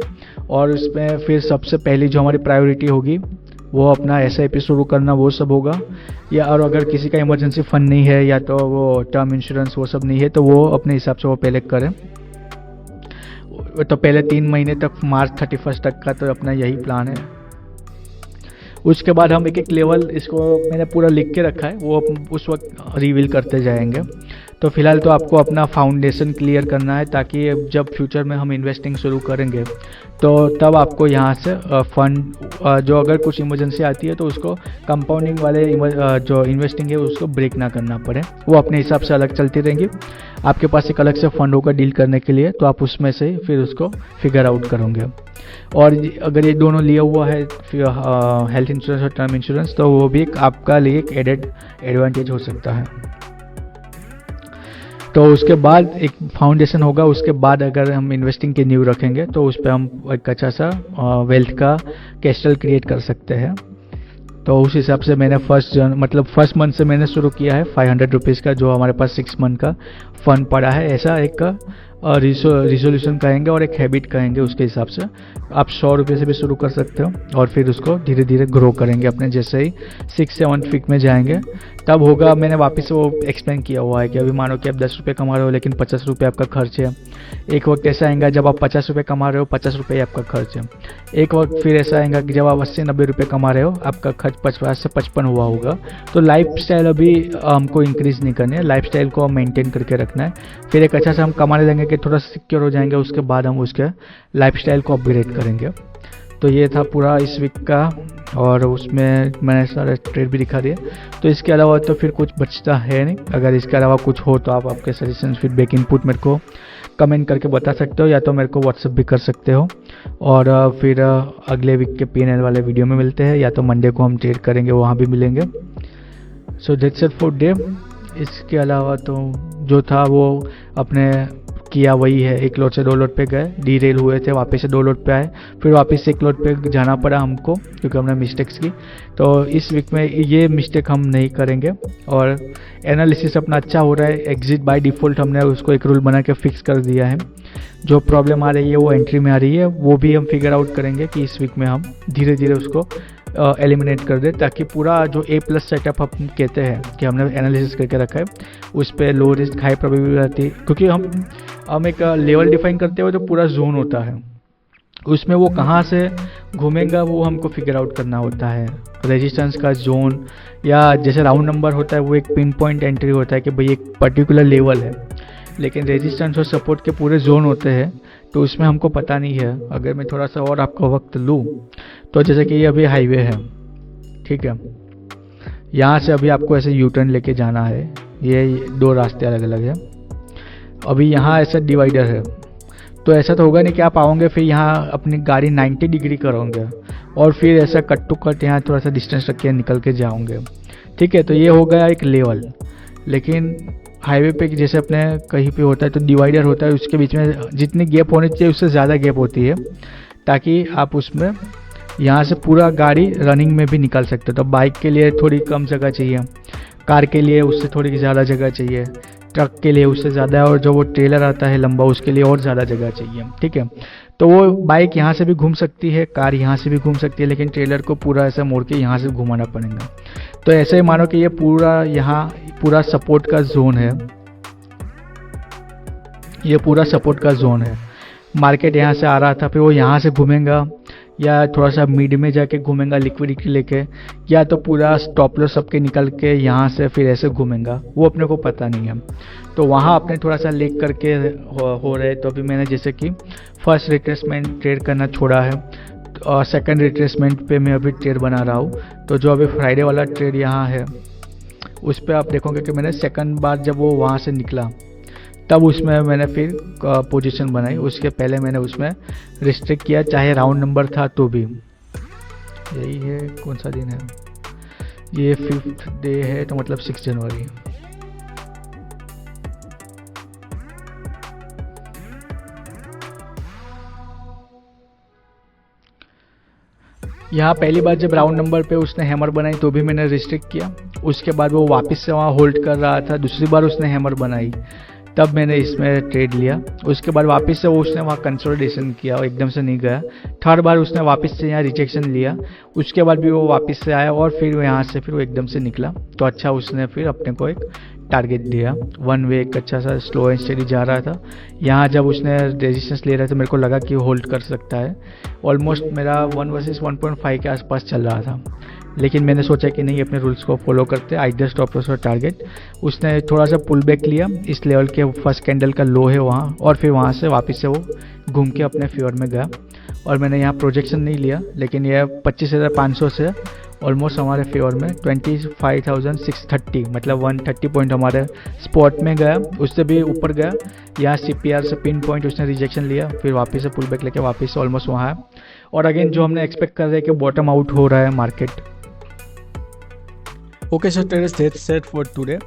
और उसमें फिर सबसे पहली जो हमारी प्रायोरिटी होगी वो अपना SIP शुरू करना, वो सब होगा। या और अगर किसी का इमरजेंसी फंड नहीं है या तो वो टर्म इंश्योरेंस वो सब नहीं है, तो वो अपने हिसाब से वो पहले करें। तो पहले 3 महीने तक मार्च 31 तक का तो अपना यही प्लान है। उसके बाद हम एक एक लेवल, इसको मैंने पूरा लिख के रखा है, वो उस वक्त रिवील करते जाएंगे। तो फिलहाल तो आपको अपना फाउंडेशन क्लियर करना है, ताकि जब फ्यूचर में हम इन्वेस्टिंग शुरू करेंगे तो तब आपको यहाँ से फंड जो अगर कुछ इमरजेंसी आती है तो उसको कंपाउंडिंग वाले जो इन्वेस्टिंग है उसको ब्रेक ना करना पड़े, वो अपने हिसाब से अलग चलती रहेंगी। आपके पास एक अलग से फंड होगा डील करने के लिए, तो आप उसमें से फिर उसको फिगर आउट करोगे। और अगर ये दोनों लिया हुआ है हेल्थ इंश्योरेंस और टर्म इंश्योरेंस, तो वो भी आपका लिए एक एडेड एडवांटेज हो सकता है। तो उसके बाद एक फाउंडेशन होगा, उसके बाद अगर हम इन्वेस्टिंग की नींव रखेंगे तो उस पर हम एक अच्छा सा वेल्थ का कैस्टल क्रिएट कर सकते हैं। तो उस हिसाब से मैंने फर्स्ट मंथ से मैंने शुरू किया है 500 रुपीज़ का, जो हमारे पास 6 मंथ का फंड पड़ा है। ऐसा एक रिजोल्यूशन कहेंगे और एक हैबिट कहेंगे, उसके हिसाब से आप 100 रुपये से भी शुरू कर सकते हो और फिर उसको धीरे धीरे ग्रो करेंगे। अपने जैसे ही 6-7 वीक में जाएंगे तब होगा। मैंने वापस से वो एक्सप्लेन किया हुआ है कि अभी मानो कि आप 10 रुपये कमा रहे हो लेकिन 50 रुपये आपका खर्च है। एक वक्त ऐसा आएगा जब आप 50 रुपये कमा रहे हो, 50 रुपये ही आपका खर्च है। एक वक्त फिर ऐसा आएगा कि जब आप 80-90 रुपये कमा रहे हो, आपका खर्च 50 से 55 हुआ होगा। तो लाइफ स्टाइल अभी हमको इंक्रीज़ नहीं करनी है, लाइफ स्टाइल को मेंटेन करके रखना है। फिर एक अच्छा सा हम कमाने लगेंगे कि थोड़ा सिक्योर हो जाएंगे, उसके बाद हम उसके लाइफ स्टाइल को अपग्रेड करेंगे। तो ये था पूरा इस वीक का, और उसमें मैंने सारे ट्रेड भी दिखा दिए। तो इसके अलावा तो फिर कुछ बचता है नहीं। अगर इसके अलावा कुछ हो तो आप आपके सजेशन फीडबैक इनपुट मेरे को कमेंट करके बता सकते हो, या तो मेरे को व्हाट्सएप भी कर सकते हो। और फिर अगले वीक के PNL वाले वीडियो में मिलते हैं, या तो मंडे को हम ट्रेड करेंगे, वहाँ भी मिलेंगे। So that's it for day. इसके अलावा तो जो था वो अपने किया वही है। 1 लोड से 2 लोड पे गए, डीरेल हुए थे, वापस से 2 लोड पे आए, फिर वापस से 1 लोड पे जाना पड़ा हमको क्योंकि हमने मिस्टेक्स की। तो इस वीक में ये मिस्टेक हम नहीं करेंगे। और एनालिसिस अपना अच्छा हो रहा है। एग्जिट बाय डिफ़ॉल्ट हमने उसको एक रूल बना के फिक्स कर दिया है। जो प्रॉब्लम आ रही है वो एंट्री में आ रही है, वो भी हम फिगर आउट करेंगे कि इस वीक में हम धीरे धीरे उसको एलिमिनेट कर दे, ताकि पूरा जो A+ सेटअप हम कहते हैं कि हमने एनालिसिस करके रखा है उस पर लो रिस्क हाई प्रोबेबिलिटी। क्योंकि हम एक लेवल डिफाइन करते हुए जो पूरा जोन होता है उसमें वो कहाँ से घूमेगा वो हमको फिगर आउट करना होता है। रेजिस्टेंस का जोन, या जैसे राउंड नंबर होता है वो एक पिन पॉइंट एंट्री होता है कि भाई एक पर्टिकुलर लेवल है, लेकिन रेजिस्टेंस और सपोर्ट के पूरे जोन होते हैं, तो उसमें हमको पता नहीं है। अगर मैं थोड़ा सा और आपको वक्त लूँ तो जैसे कि ये अभी हाईवे है, ठीक है, यहाँ से अभी आपको ऐसे U-टर्न लेके जाना है। ये 2 रास्ते अलग अलग हैं। अभी यहाँ ऐसा डिवाइडर है, तो ऐसा तो होगा नहीं कि आप आओगे फिर यहाँ अपनी गाड़ी 90 डिग्री करोगे और फिर ऐसा कट टू कट यहाँ थोड़ा सा डिस्टेंस रख के निकल के जाओगे, ठीक है। तो ये हो गया एक लेवल। लेकिन हाईवे पे जैसे अपने कहीं पे होता है तो डिवाइडर होता है, उसके बीच में जितनी गैप होनी चाहिए उससे ज़्यादा गैप होती है, ताकि आप उसमें यहाँ से पूरा गाड़ी रनिंग में भी निकाल सकते हो। तो बाइक के लिए थोड़ी कम जगह चाहिए, कार के लिए उससे थोड़ी ज़्यादा जगह चाहिए, ट्रक के लिए उससे ज़्यादा, और जो वो ट्रेलर आता है लंबा उसके लिए और ज़्यादा जगह चाहिए, ठीक है। तो वो बाइक यहाँ से भी घूम सकती है, कार यहाँ से भी घूम सकती है, लेकिन ट्रेलर को पूरा ऐसा मोड़ के यहाँ से घुमाना पड़ेगा। तो ऐसे ही मानो कि ये पूरा यहाँ पूरा सपोर्ट का जोन है, ये पूरा सपोर्ट का जोन है। मार्केट यहाँ से आ रहा था, फिर वो यहाँ से घूमेगा या थोड़ा सा मिड में जाके घूमेगा लिक्विडिटी लेके, या तो पूरा स्टॉप लॉस सबके निकल के यहाँ से फिर ऐसे घूमेगा, वो अपने को पता नहीं है। तो वहाँ अपने थोड़ा सा लेक करके हो रहे। तो अभी मैंने जैसे कि फर्स्ट रिट्रेसमेंट ट्रेड करना छोड़ा है और सेकंड रिट्रेसमेंट पे मैं अभी ट्रेड बना रहा हूँ। तो जो अभी फ्राइडे वाला ट्रेड यहाँ है उस पर आप देखोगे कि मैंने सेकंड बार जब वो वहाँ से निकला तब उसमें मैंने फिर पोजीशन बनाई। उसके पहले मैंने उसमें रिस्ट्रिक्ट किया, चाहे राउंड नंबर था तो भी। यही है, कौन सा दिन है ये, 5th डे है तो मतलब 6 जनवरी। यहाँ पहली बार जब राउंड नंबर पे उसने हैमर बनाई तो भी मैंने रिस्ट्रिक्ट किया, उसके बाद वो वापस से वहाँ होल्ड कर रहा था, दूसरी बार उसने हैमर बनाई तब मैंने इसमें ट्रेड लिया। उसके बाद वापस से वो उसने वहाँ कंसोलिडेशन किया, एकदम से नहीं गया। थर्ड बार उसने वापस से यहाँ रिजेक्शन लिया, उसके बाद भी वो वापस से आया और फिर यहाँ से फिर वो एकदम से निकला। तो अच्छा उसने फिर अपने को एक टारगेट दिया। वन वे एक अच्छा सा स्लो एंड स्टेडी जा रहा था। यहाँ जब उसने रेजिस्टेंस ले रहा था मेरे को लगा कि होल्ड कर सकता है। ऑलमोस्ट मेरा 1 वर्सेस 1.5 के आसपास चल रहा था, लेकिन मैंने सोचा कि नहीं, अपने रूल्स को फॉलो करते, आइदर स्टॉप लॉस और टारगेट। उसने थोड़ा सा पुल बैक लिया इस लेवल के, फर्स्ट कैंडल का लो है वहाँ, और फिर वहाँ से वापस से वो घूम के अपने फेवर में गया। और मैंने यहाँ प्रोजेक्शन नहीं लिया, लेकिन यह 25,500 से ऑलमोस्ट हमारे फेवर में 25,630 मतलब 130 पॉइंट हमारे स्पॉट में गया, उससे भी ऊपर गया। यहाँ CPR से पिन पॉइंट उसने रिजेक्शन लिया, फिर वापस से पुल बैक लेके वापस से ऑलमोस्ट वहाँ है। और अगेन जो हमने एक्सपेक्ट कर रहे हैं कि बॉटम आउट हो रहा है market. Okay so traders, that's it for today.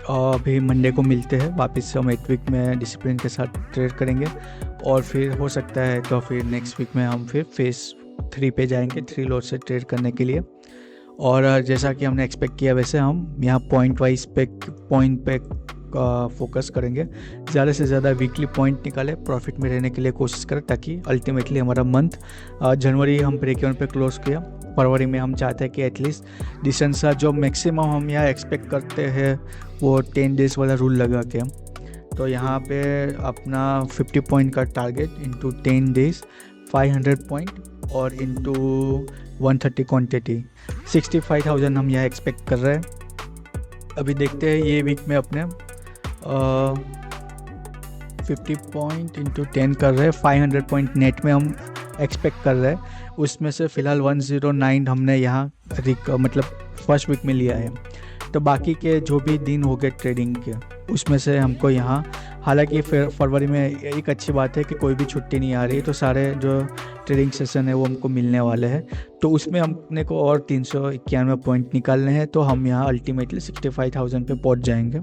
अभी मंडे को मिलते हैं वापस से, हम 8 वीक में डिसिप्लिन के साथ ट्रेड करेंगे, और फिर हो सकता है तो फिर नेक्स्ट वीक में हम फिर फेज 3 पे जाएंगे 3 लॉट से ट्रेड करने के लिए। और जैसा कि हमने एक्सपेक्ट किया वैसे हम यहाँ पॉइंट वाइज पॉइंट पे फोकस करेंगे, ज़्यादा से ज़्यादा वीकली पॉइंट निकाले, प्रॉफिट में रहने के लिए कोशिश करें, ताकि अल्टीमेटली हमारा मंथ जनवरी हम ब्रेक इवन पे क्लोज किया, फरवरी में हम चाहते हैं कि एटलीस्ट डिस्टेंस जो मैक्सिमम हम यहाँ एक्सपेक्ट करते हैं वो 10 डेज़ वाला रूल लगा के। तो यहाँ पे अपना 50 पॉइंट का टारगेट इंटू 10 डेज 500 पॉइंट और इंटू 130 क्वान्टिटी 65,000 हम यहाँ एक्सपेक्ट कर रहे हैं। अभी देखते हैं ये वीक में अपने 50 पॉइंट इंटू 10 कर रहे हैं, 500 पॉइंट नेट में हम एक्सपेक्ट कर रहे हैं। उसमें से फ़िलहाल 109 हमने यहाँ मतलब फर्स्ट वीक में लिया है। तो बाकी के जो भी दिन हो गए ट्रेडिंग के, उसमें से हमको यहाँ, हालांकि फरवरी में एक अच्छी बात है कि कोई भी छुट्टी नहीं आ रही, तो सारे जो ट्रेडिंग सेशन है वो हमको मिलने वाले हैं। तो उसमें हमने को और 391 पॉइंट निकालने हैं, तो हम यहाँ अल्टीमेटली 65,000 पे पहुँच जाएंगे।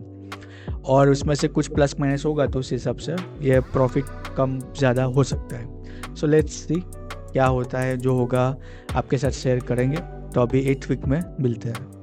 और उसमें से कुछ प्लस माइनस होगा तो उस हिसाब से ये प्रॉफिट कम ज़्यादा हो सकता है। सो लेट्स सी क्या होता है, जो होगा आपके साथ शेयर करेंगे। तो अभी 8 वीक में मिलते हैं।